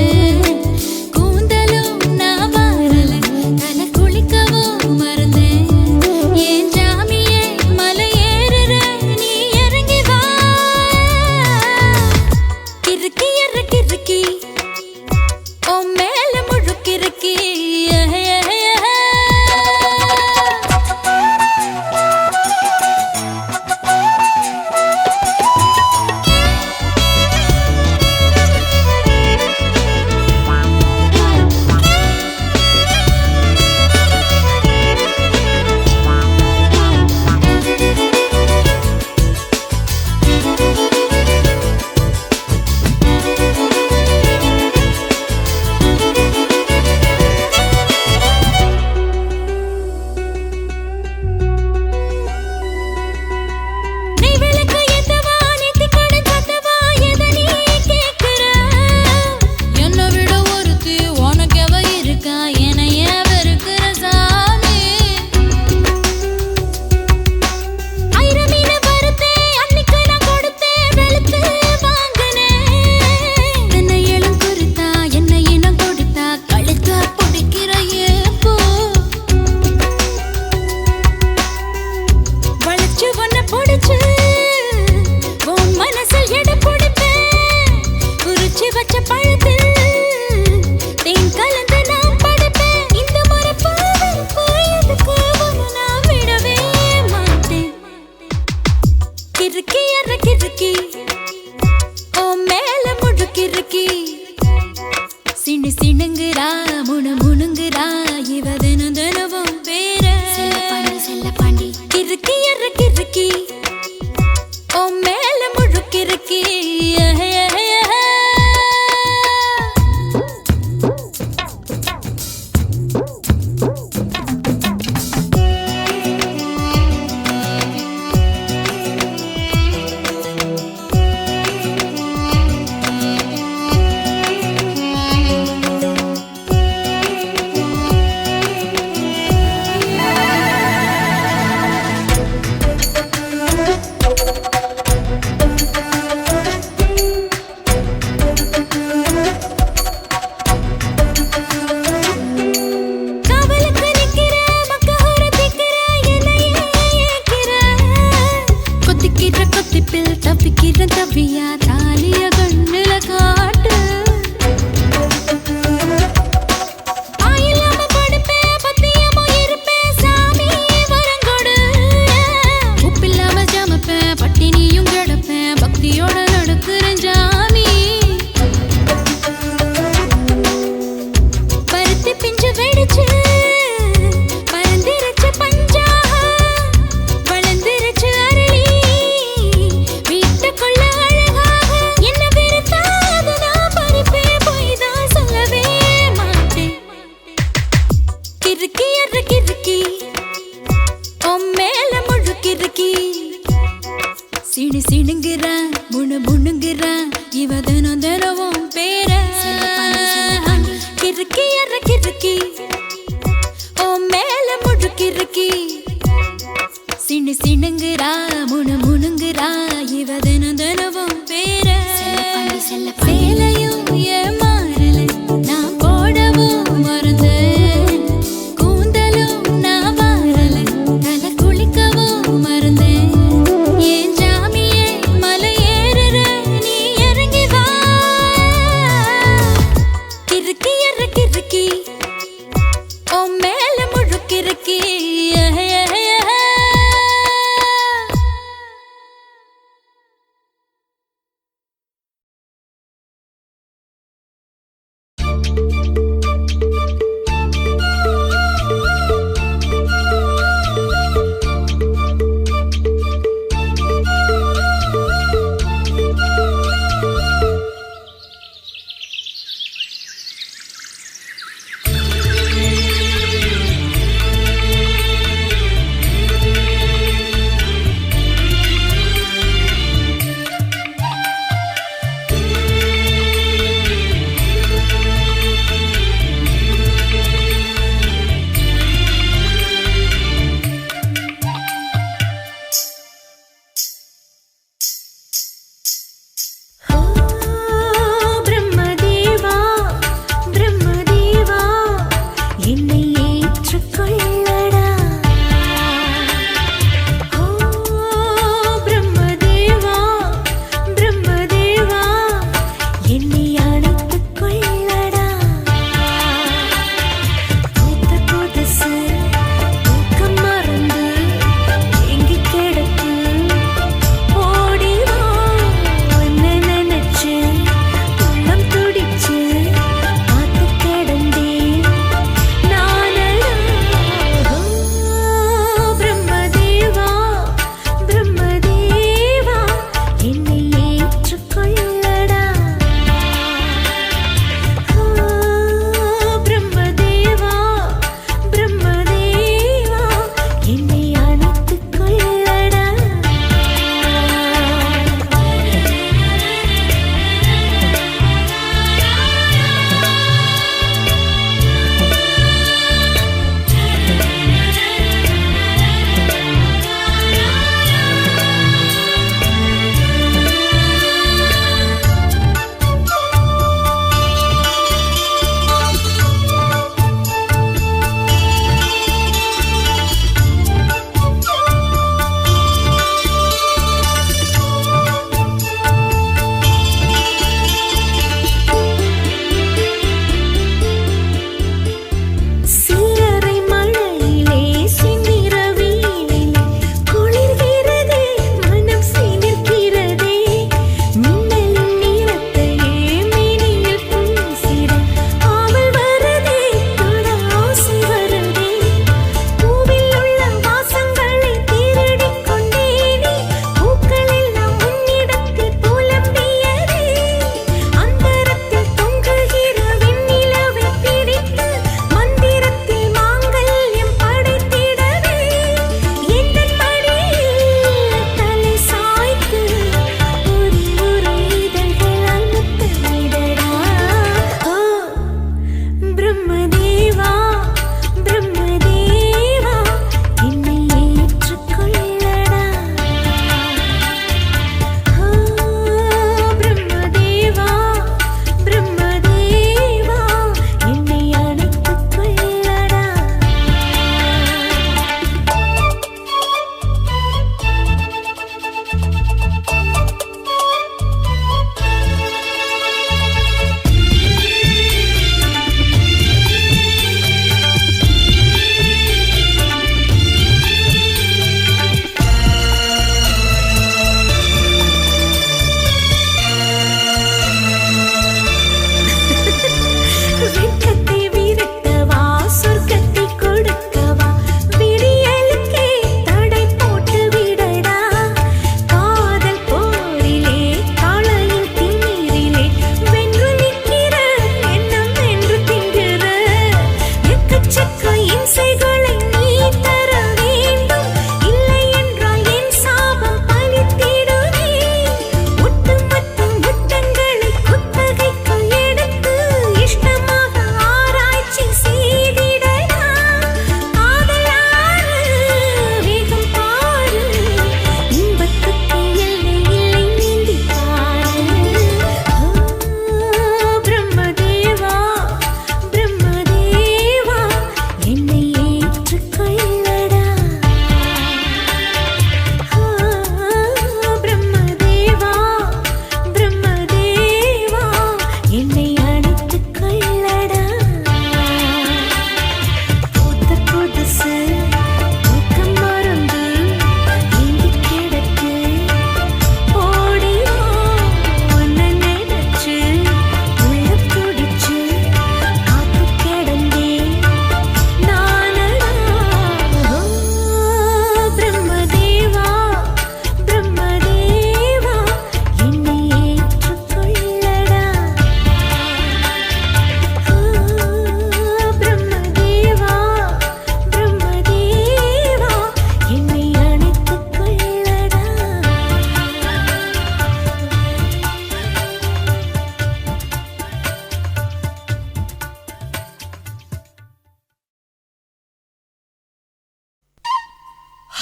Speaker 6: கிறுக்கி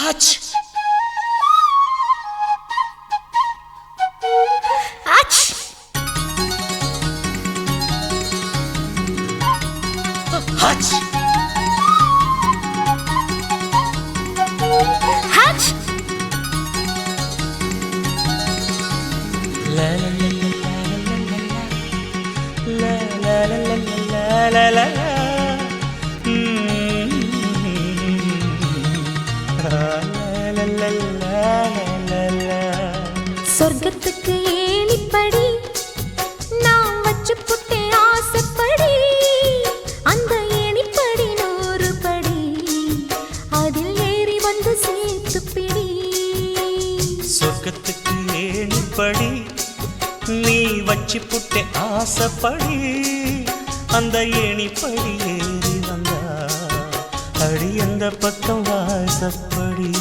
Speaker 1: H
Speaker 2: H
Speaker 1: H
Speaker 2: H
Speaker 1: la la la la la la la la
Speaker 2: சொர்க்கத்துக்கு ஏணிப்படி நான் வச்சு புட்டேன் ஆசைப்படி அந்த ஏணிப்படி 100 படி அதில் ஏறி வந்து சேர்த்து பிடி
Speaker 1: சொர்க்கத்துக்கு ஏணிப்படி நீ வச்சு புட்டே ஆசைப்படி அந்த ஏணிப்படி ஏறி வந்தா அடி அந்த பக்கம் வாசப்படி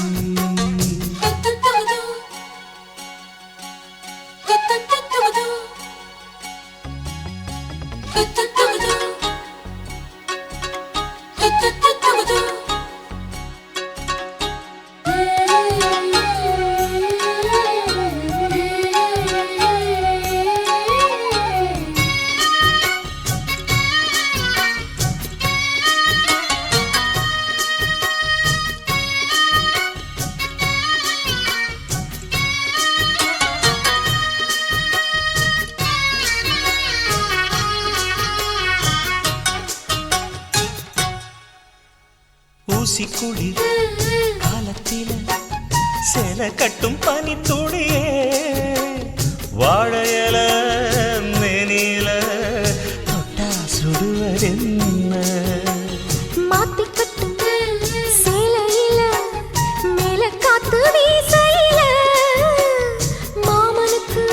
Speaker 1: ஊசிக்குழி காலத்தில சேல கட்டும் பனி துளியே வாழையல மேனில தொட்டா சுடுவதென்ன
Speaker 2: மாத்திக்கட்டும் சேலையில மேல காத்து வீசையில மாமனுக்கு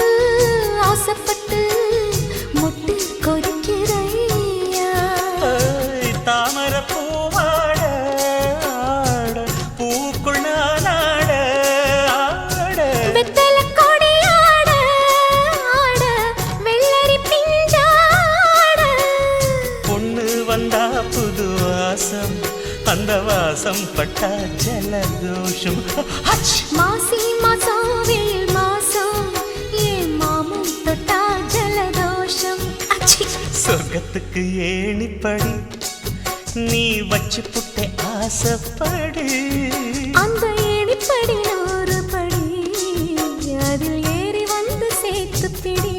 Speaker 2: ஆசைப்பட்டு முட்டு கொதிக்கிறையா
Speaker 1: தாமர பூவாட பூக்குள் நானாட
Speaker 2: வெத்தல கொடியாட ஆட வெள்ளரி பிஞ்சாட
Speaker 1: பொண்ணு வந்தா புது வாசம் அந்த வாசம் பட்டா ஜலதோஷம் ஹச்!
Speaker 2: மாசி மாசம் வெயில் மாசம் ஏன் மாமன் தொட்டா ஜலதோஷம் அச்சி
Speaker 1: சொர்க்கத்துக்கு ஏணிப்படி நீ வச்சு புட்டே ஆசைப்படு
Speaker 2: அந்த ஏணிப்படி 100 படி அதில் ஏறி வந்து சேர்த்து பிடி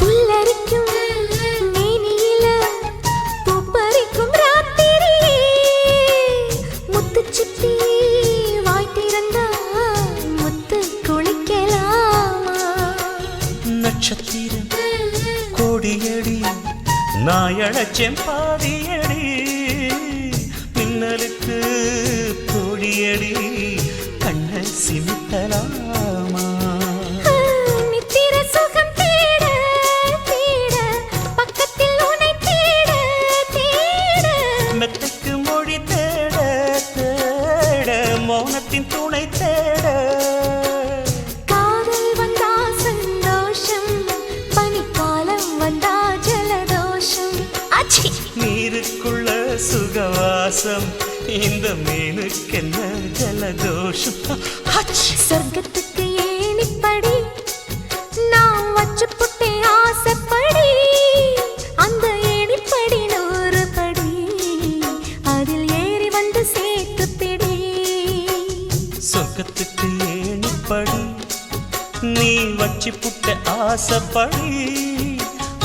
Speaker 2: புல்லரிக்கும் மேனியில பூப்பறிக்கும் ராத்திரியே முத்துச்சிப்பி வாய் திறந்தா முத்து குளிக்கலாமா
Speaker 1: நட்சத்திரம் கோடியடி நாயழச்சேன் பாதியடி மின்னலுக்கு தோழியடி கண்ண சிமிட்டலாமா
Speaker 2: நித்திர சுகம் தேட தேட பக்கத்தில் உன்னை தேட தேட
Speaker 1: மெத்தைக்கு மொழி தேட தேட மௌனத்தின் துணை தேட
Speaker 2: காதல் வந்தா சந்தோஷம் பனிக்காலம் வந்தா ஜலதோஷம் அச்சி
Speaker 1: நீருக்குள்ள சுகவாசம் இந்த மீனுக்கென்ன ஜலதோஷம் ஹச்!
Speaker 2: சொர்க்கத்துக்கு ஏணிப்படி நான் வச்சு புட்டேன் ஆசைப்படி அந்த ஏணிப்படி 100 படி அதில் ஏறி வந்து சேர்த்து பிடி
Speaker 1: சொர்க்கத்துக்கு ஏணிப்படி நீ வச்சு புட்ட ஆசைப்படி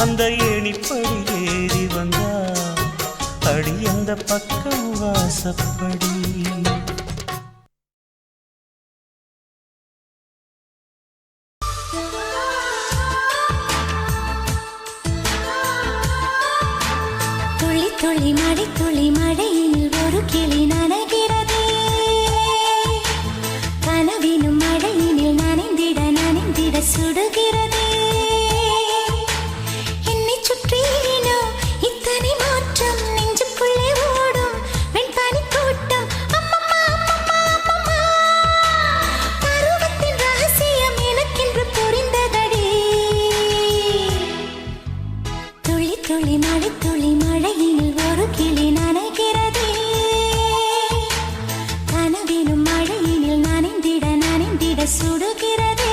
Speaker 1: அந்த ஏணிப்படி ஏறி வந்தா அடி அந்த பக்கம் வாசப்படி
Speaker 2: துளி துளி மழை துளி மழையில் ஒரு கிளி நனைகிறதே கனவினும் மழையினில் நனைந்திட நனைந்திட சுடுகிறதே என்னை சுற்றினோ இத்தனை மாற்றம் நெஞ்சுக்குள்ளே ஓடும் வெண்பனி கூட்டம் அம்மம்மா அம்மம்மா அம்மம்மா பருவத்தின் ரகசியம் எனக்கென்று புரிந்ததடி துளி துளி மழை துளி மழையினில் ஒரு கிளி நனைகிறதே கனவினும் மழையினில் நனைந்திட நனைந்திட சுடுகிறதே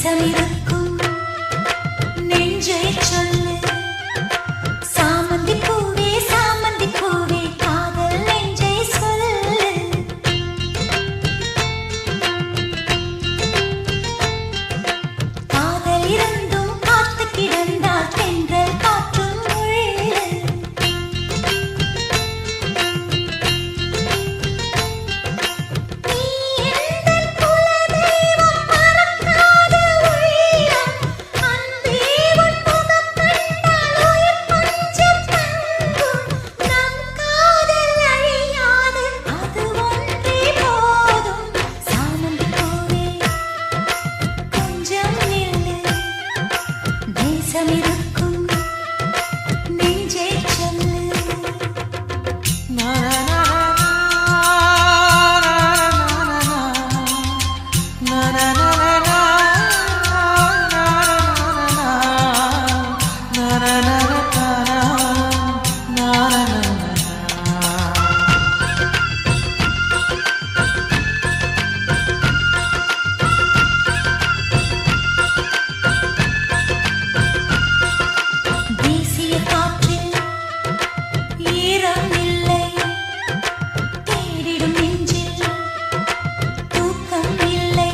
Speaker 2: நேசமிருக்கும் நெஞ்சை சொல்லு சாமந்தி பூவே காதல் நெஞ்சை சொல்லு காதல் இருந்தும் காத்து கிடந்தால் தென்றல் காற்றும் முள்ளு நேசமிருக்கும் நெஞ்சை சொல்லு வீசிய காற்றில் ஈரம் இல்லை தேடிடும் நெஞ்சில் தூக்கம் இல்லை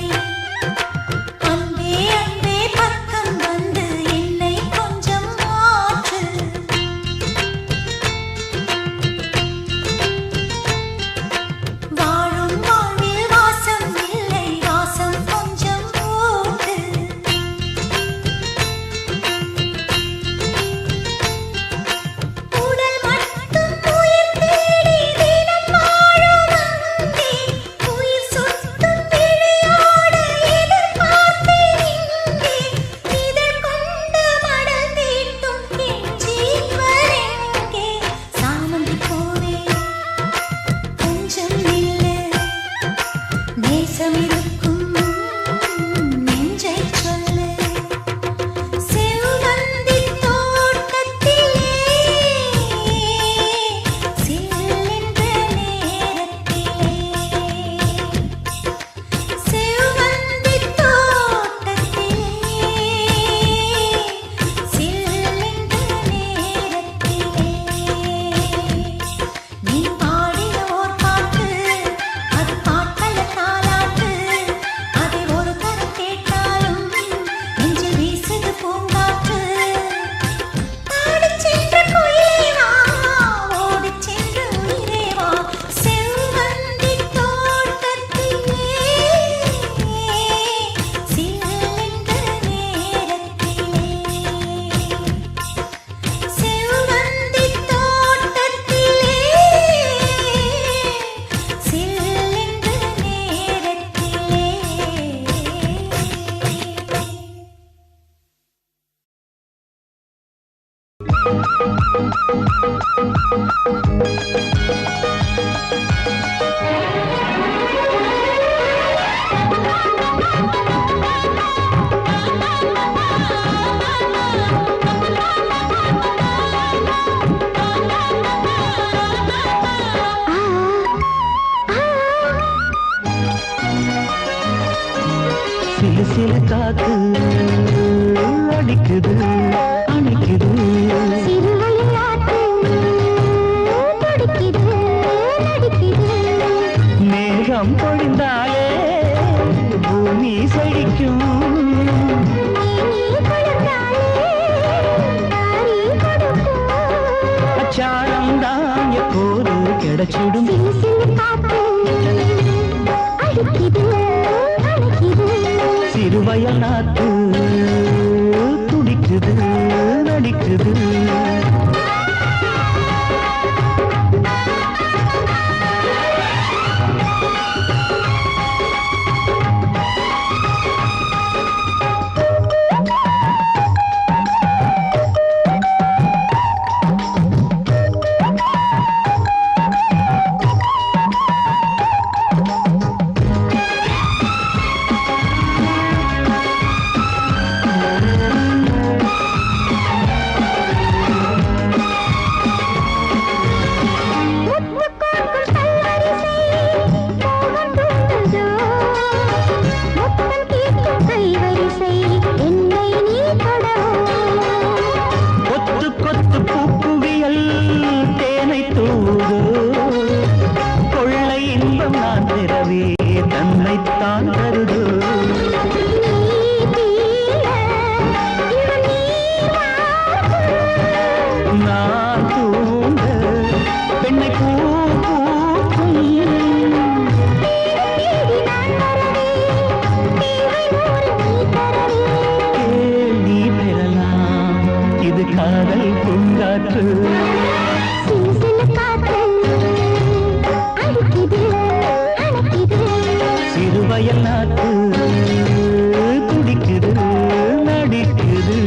Speaker 2: அன்பே அன்பே பக்கம் வந்து என்னை கொஞ்சம் மாற்று வாழும் வாழ்வில் வாசம் இல்லை வாசம் கொஞ்சம் போட்டு உடல் மட்டும் உயிர் தேடி தினம் வாழும் அங்கே உயிர் சுட்டும் விழியோடு எதிர்பார்த்தேன் இங்கே இதழ் கொண்டு மடல் தீட்டும் என் ஜீவன் எங்கே சாமந்தி பூவே கொஞ்சம் நில்லு நேசமிருக்கும் நெஞ்சை சொல்லு செவ்வந்தி தோட்டத்திலே சில்லென்ற நேரத்திலே செவ்வந்தி தோட்டத்திலே சில்லென்ற நேரத்திலே நீ பாடிய ஓர் பாட்டு அது பாட்டல்ல தாலாட்டு அதை ஒரு தரம் கேட்டாலும் நெஞ்சில் வீசுது பூங்காற்று பாடிச் சென்ற குயிலே வா ஓடிச் சென்ற உயிரே வா செவ்வந்தி தோட்டத்திலே சில்லென்ற நேரத்திலே செவ்வந்தி தோட்டத்திலே சில்லென்ற நேரத்திலே
Speaker 5: சிலு சிலு காத்து அடிக்குது அணைக்குது மேகம் பொழிந்தாலே பூமி செழிக்கும் அச்சாரம் தான் எப்போது கிடைச்சிடும் சிறுவயல் நாத்து துடிக்குது நடிக்குது காற்று சிறுவயல் நாட்டு துடிக்குது நடிக்குது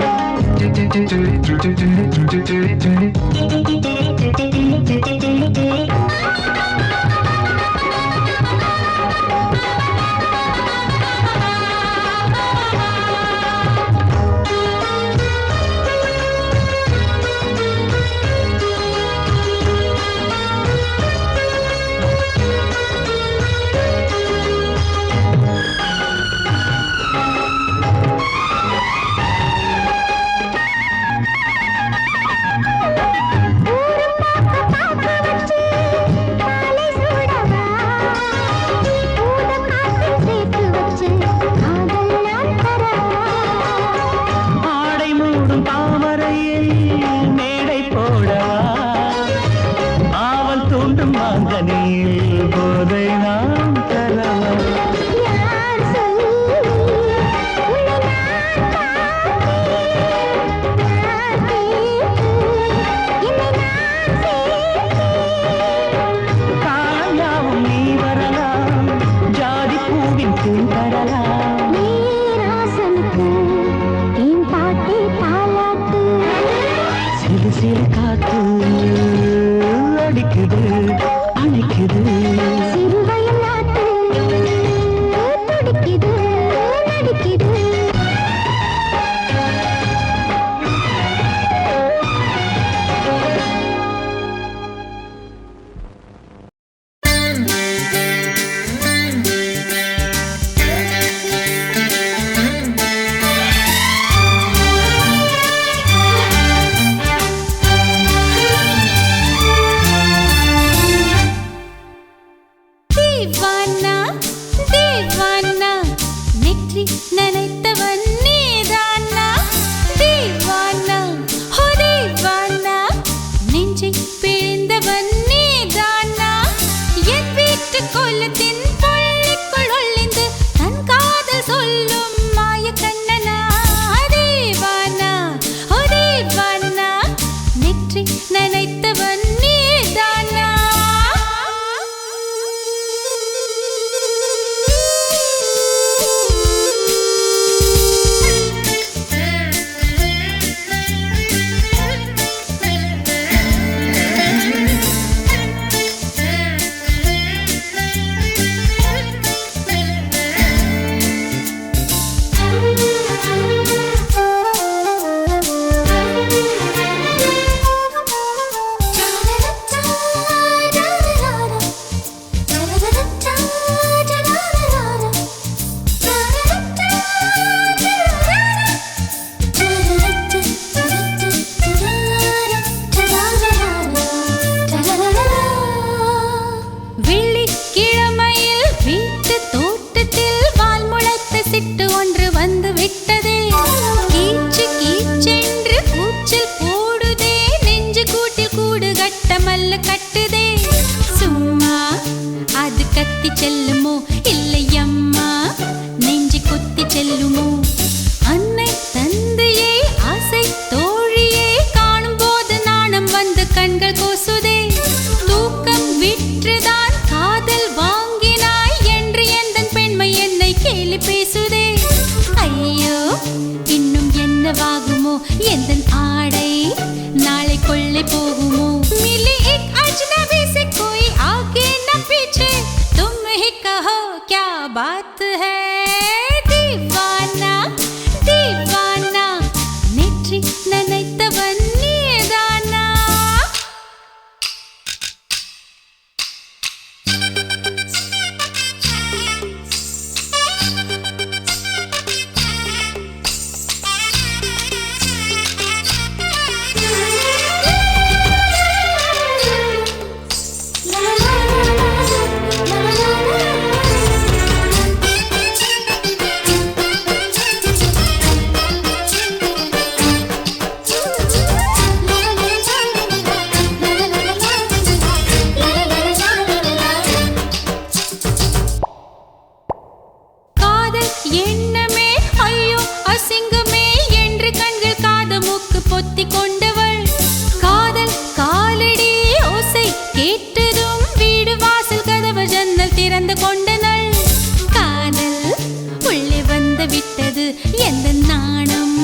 Speaker 2: எந்த நாணம்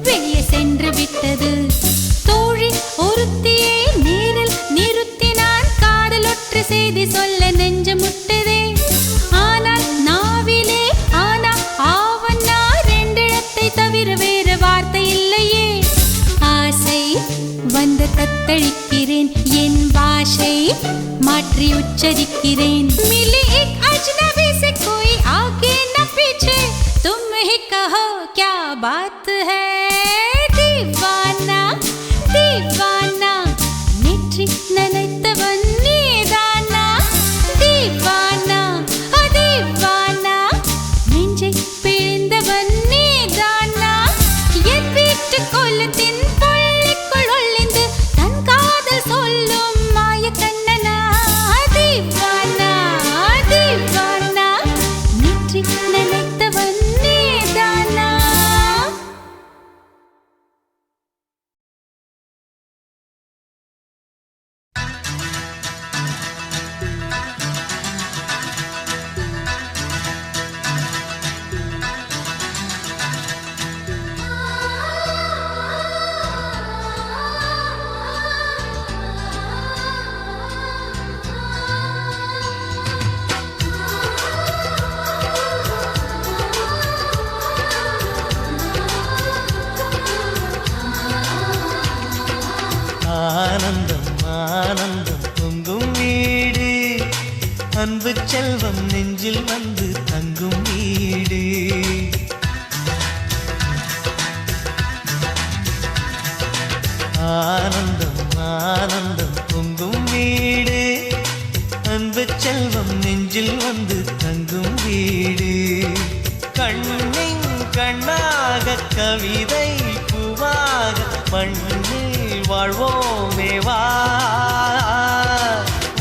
Speaker 2: வெளியே சென்று விட்டது. தோழி ஒருத்தியை நேரில் நிறுத்தினான். காதலொற்று செய்தி சொல்ல நெஞ்சு முட்டதே. ஆனால் நாவிலே ஆனா ஆவன்னா ரெண்டிடத்தை தவிர வேறு வார்த்தை இல்லையே. ஆசை வந்து தத்தளிக்கிறேன். என் பாஷை மாற்றி உச்சரிக்கிறேன். मिली एक अजनबी से कोई आगे न पीछे, तुम ही कहो क्या बात है. दीवाना दीवाना नेற்றி நினைத்தவன் நீதானா. दीवाना दीवाना நெஞ்சை பிழிந்தவன் நீதானா. என் வீட்டு கொல்லத்தின் பள்ளிக்குள் ஒளிந்து தன் காதல் சொல்லும் மாய கண்ணனா. दीवाना दीवाना நேற்றி நினைத்தவன் நீதானா.
Speaker 3: ஆனந்தம் ஆனந்தம் பொங்கும் வீடு, அன்பு செல்வம் நெஞ்சில் வந்து தங்கும் வீடு. ஆனந்தம் ஆனந்தம் பொங்கும் வீடு, அன்பு செல்வம் நெஞ்சில் வந்து தங்கும் வீடு. கண்ணின் கண்ணாக கவிதை பூவாக மண்ணில் வாழ்வோமே வா.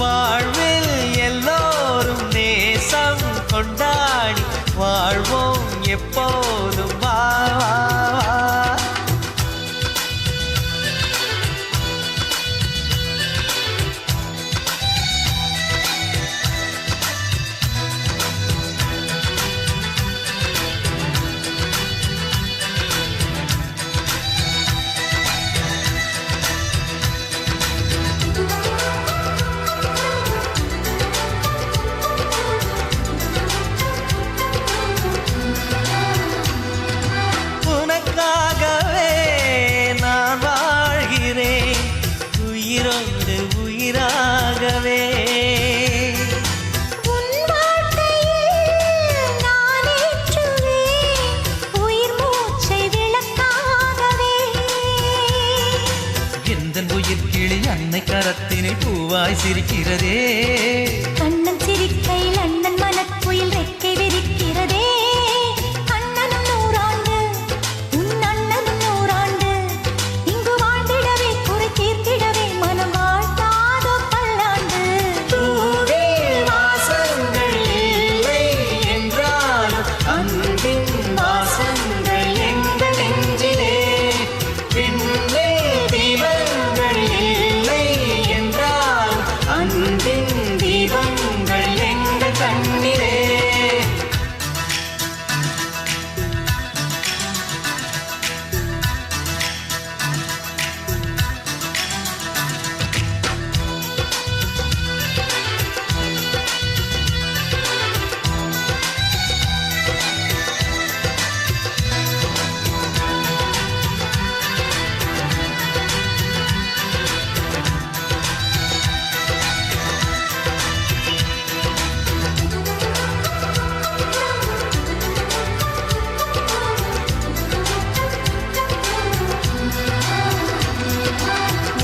Speaker 3: வாழ்வில் எல்லோரும் நேசம் கொண்டாடி வாழ்வோம் எப்போதும் வா. உனக்காகவே நான் வாழ்கிறேன், உயிரோடு உயிராகவே.
Speaker 2: உன் வாழ்க்கையில் நான் ஏற்றுவேன் உயிர் மூச்சை விளக்காகவே.
Speaker 3: எந்தன் உயிர் கிளி அன்னை கரத்தினை பூவாய் சிரிக்கிறதே.
Speaker 2: கண்ணன் சிரிக்கையில் அண்ணன் மனக்குயில் ரெக்கை விரிக்கிறதே. அண்ணனும் நூறாண்டு உன் அண்ணனும் நூறாண்டு, இங்கு வாழ்ந்திடவே குறை தீர்த்திடவே மனம் வாழ்த்தாதோ பல்லாண்டு.
Speaker 3: பூவில் வாசங்கள் இல்லை என்றாலும் அன்பின் வாசங்கள் எங்கள் நெஞ்சிலே. விண்ணில் தீபங்கள் இல்லை என்றாலும் அன்பின் தீபங்கள் எங்கள் கண்ணிலே.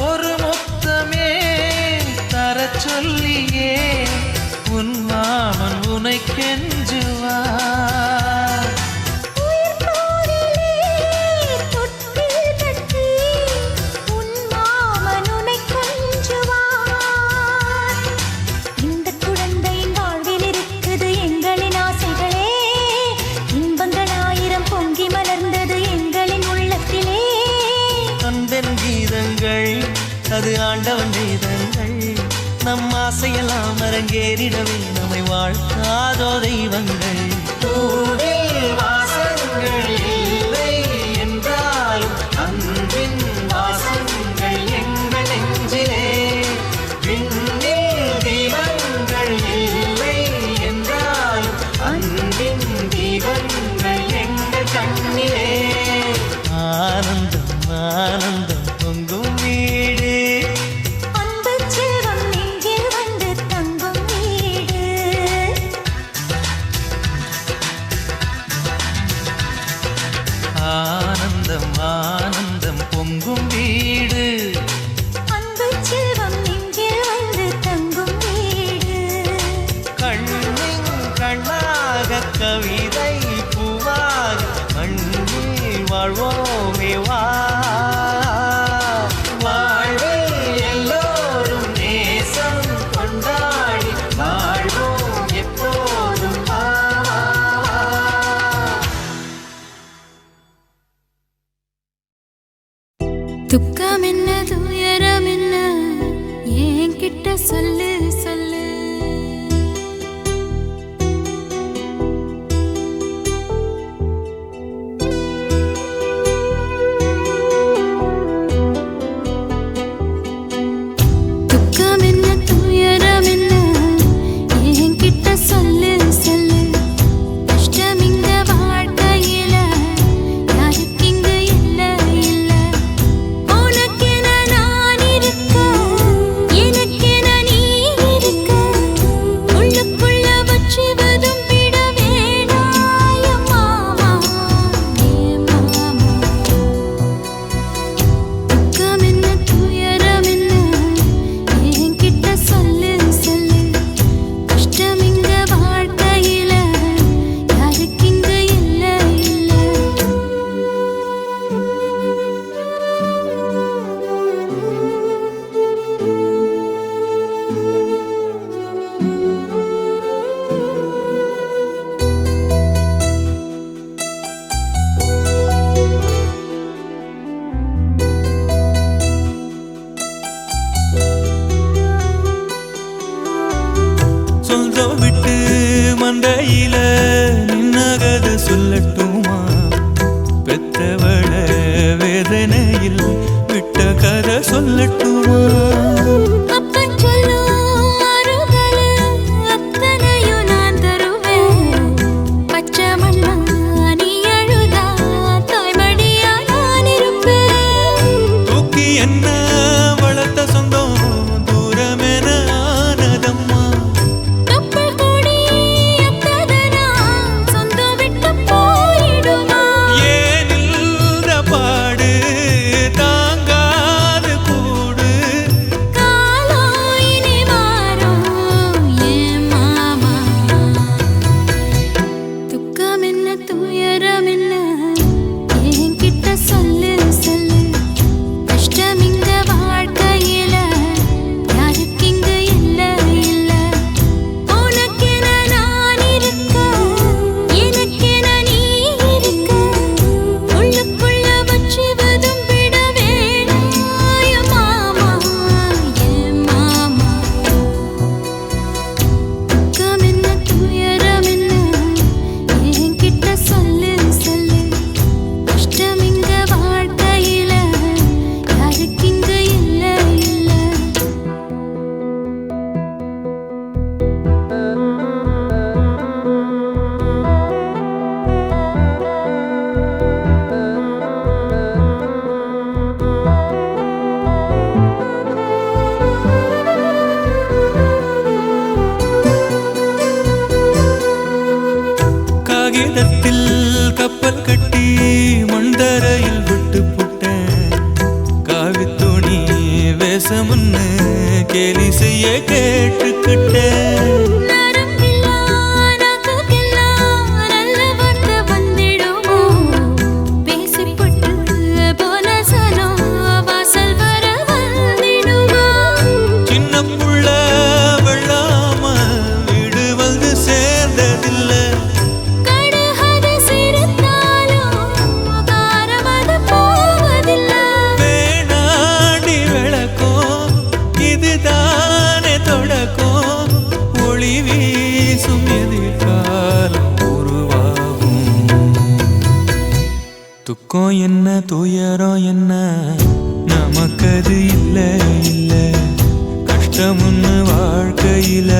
Speaker 3: ஒரு முத்தமே தரச் சொல்லியே உன் மாமன் உனை கெஞ்சுவார்.
Speaker 2: உயிர் போரிலே தொட்டில் கட்டி உன் மாமன் உன்னை கொஞ்சுவார். இந்த குழந்தையின் வாழ்வில் இருக்குது எங்களின் ஆசைகளே. இன்பங்கள் ஆயிரம் பொங்கி மலர்ந்தது எங்களின் உள்ளத்திலே.
Speaker 3: அன்பென் கீதங்கள் அது ஆண்டவன் கீதங்கள், நம் ஆசையெல்லாம் அரங்கேறிடவே நம்மை வாழ்த்தாதோ தெய்வங்கள். பூவில் வாசங்கள் இல்லை
Speaker 5: சொந்தம் ஆனந்தம் பொங்கும் வீடு
Speaker 2: அன்பு செல்வம் நெஞ்சில் வந்து தங்கும் வீடு
Speaker 5: கண்ணின் கண்ணாக கவிதை பூவாக மண்ணில் வாழ்வோமே வா வாழ்வில் எல்லோரும் நேசம் கொண்டாடி வாழ்வோம் எப்போதும் வா
Speaker 2: துக்கம் என்ன துயரம் என்ன என்கிட்ட சொல்லு சொல்லு துக்கம் என்ன துயரம் என்ன என்கிட்ட சொல்லு சொல்லு கஷ்டம் இங்க வாழ்க்கையில யாருக்கு இங்க இல்ல இல்ல உனக்கென நான் இருக்க எனக்கென நீ இருக்க உள்ளுக்குள்ள வச்சுவதும் விட வேணாய மாமா ஏ மாமா துக்கம் என்ன துயரம் என்ன என்கிட்ட சொல்லு சொல்லு கஷ்டம் இங்க வாழ்க்கையில யாருக்கு இங்க இல்ல இல்ல
Speaker 1: சொந்தம் விட்டு மந்தையில நின்னகத சொல்லட்டுமா பெத்தவள வேதனையில் விட்ட கதை சொல்லட்டுமா
Speaker 2: அப்பன் சொல்லும் அருகல அத்தனையும் நான் தருவேன் பச்சை மண்ணா நீ அழுதா தாய்மடியா நான் இருப்பேன்
Speaker 1: தூக்கி என்ன வளர்த்த சொந்தம் தூரமென ஆனதம்மா
Speaker 2: கப்பல் கூடி அத்ததனா சொந்தம் விட்டு போயிடுமா
Speaker 1: ஏனில்ற பாடு தாங்காது கூடு
Speaker 2: காலம் இனி மாறும் ஏன் மாமா துக்கம் என்ன துயரம் என்ன என்கிட்ட சொல்லு சொல்லு கஷ்டம் இங்க வாழ்க்கையில யாருக்கு இங்க இல்ல இல்ல உனக்கென நான் இருக்க எனக்கென நீ இருக்க உள்ளுக்குள்ள வச்சுவதும் விட வேணாய மாமா ஏ மாமா துக்கம் என்ன துயரம் என்ன என்கிட்ட சொல்லு சொல்லு கஷ்டம் இங்க வாழ்க்கையில யாருக்கு இங்க இல்ல இல்ல
Speaker 1: காகிதத்தில் கப்பல் கட்டி மண்டரையில் விட்டு புட்டேன் காவி துணி வேஷமுன்னு கேலி செய்ய கேட்டுக்கிட்டேன்
Speaker 2: நரம்பில்லா நாக்குக்கெல்லாம் நல்ல வார்த்தை வந்திடுமோ பேசிப்பட்டு போன சனம் வாசல் வர வந்திடுமோ
Speaker 1: சின்ன புள்ள வெள்ளாம வீடு வந்து சேர்ந்ததில்லை
Speaker 2: கடுகது சிரித்தாலும் காரமது போவதில்லை
Speaker 1: வேணாடி விளக்கும் இதுதானே தொடக்கும் ஒளி வீசும் எதிர்காலம் உருவாகும் துக்கம் என்ன துயரம் என்ன நமக்கது இல்ல இல்ல கஷ்டமுன்னு வாழ்க்கையில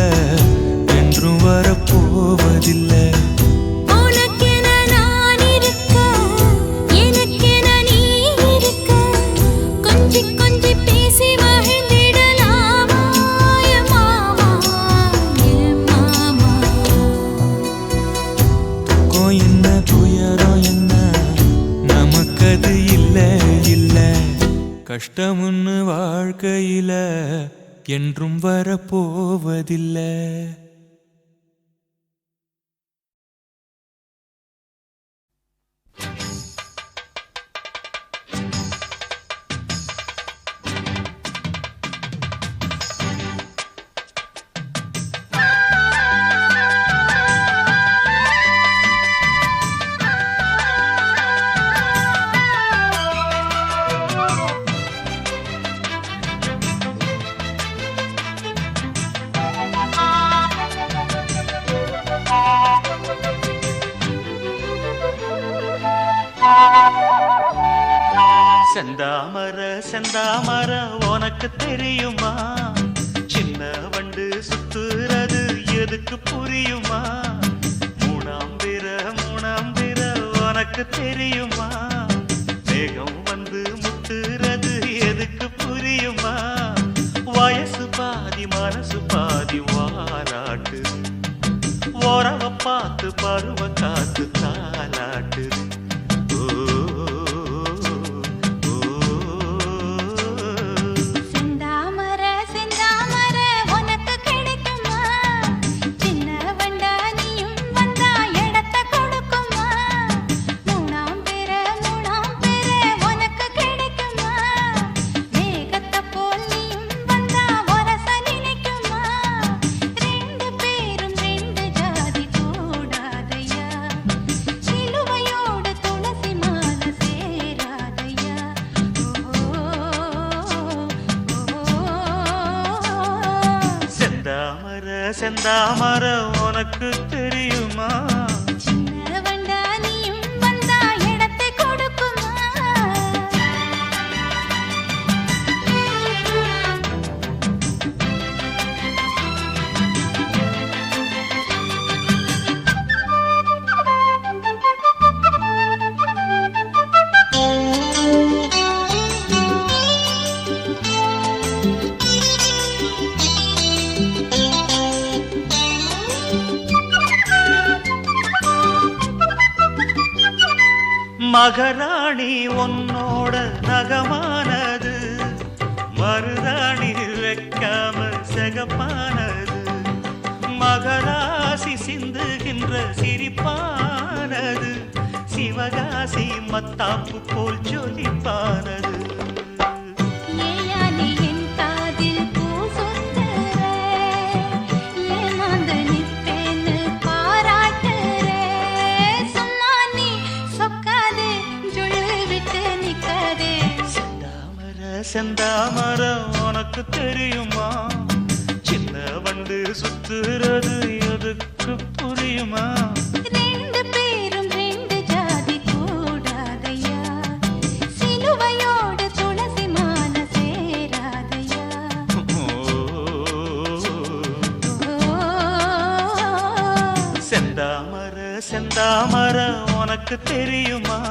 Speaker 1: என்றும் வரப்போவதில்லை
Speaker 2: உனக்கென நான் இருக்க எனக்கென நீ இருக்க கொஞ்சி கொஞ்சி பேசி மகிழ்ந்திடலாமா ஏ மாமா ஏ மாமா
Speaker 1: துக்கம் என்ன துயரம் என்ன நமக்கது
Speaker 6: கஷ்டமுன்னு வாழ்க்கையில என்றும் வரப்போவதில்லை.
Speaker 1: செந்தாமர செந்தாமர உனக்கு தெரியுமா? சின்ன வண்டு சுத்துறது எதுக்கு புரியுமா? மூணாம் பிற உனக்கு தெரியுமா? வேகம் வந்து முட்டுறது எதுக்கு புரியுமா? வயசு பாதி மனசு பாதி வாராட்டு, உறவ பார்த்து பருவ காத்து தாலாட்டுது. செந்தாமர உனக்கு தெரியுமா?
Speaker 2: சின்ன வண்டா நீயும் வந்தா இடத்தை கொடுக்குமா?
Speaker 1: மகராணி உன்னோட நகமானது, மருதாணி வைக்காம செகப்பானது. மகராசி சிந்துகின்ற சிரிப்பானது, சிவகாசி மத்தாப்பு போல் ஜொலிப்பானது. செந்தாமர உனக்கு தெரியுமா? சின்ன வண்டு சுத்துறது எதுக்கு புரியுமா?
Speaker 2: ரெண்டு பேரும் ரெண்டு ஜாதி கூடாதையா, சிலுவையோடு துளசி மாலை சேராதையா.
Speaker 1: செந்தாமர செந்தாமர உனக்கு தெரியுமா?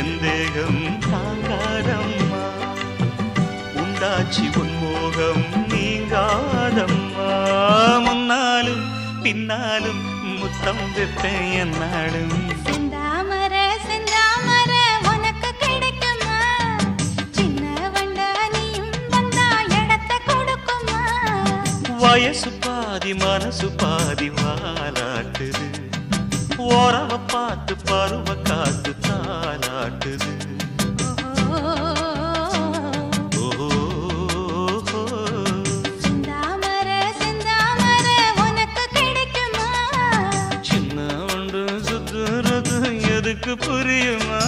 Speaker 1: எந்தேகம் தாங்காதம்மா, உண்டாச்சி உன்மோகம் நீங்காதம்மா. முன்னாலும் பின்னாலும் முத்தம் வைப்பேன் என்னாலும்.
Speaker 2: செந்தாமர செந்தாமர உனக்கு கிடைக்குமா? சின்ன வண்டா நீயும் வந்தா இடத்தை கொடுக்குமா?
Speaker 1: வயசு பாதி மனசு பாதி வாலாட்டுது, உறவ பார்த்து பருவ காத்து தாலாட்டுது.
Speaker 2: செந்தாமர செந்தாமர உனக்கு கிடைக்குமா?
Speaker 1: கண்ணுக்கு புரியுமா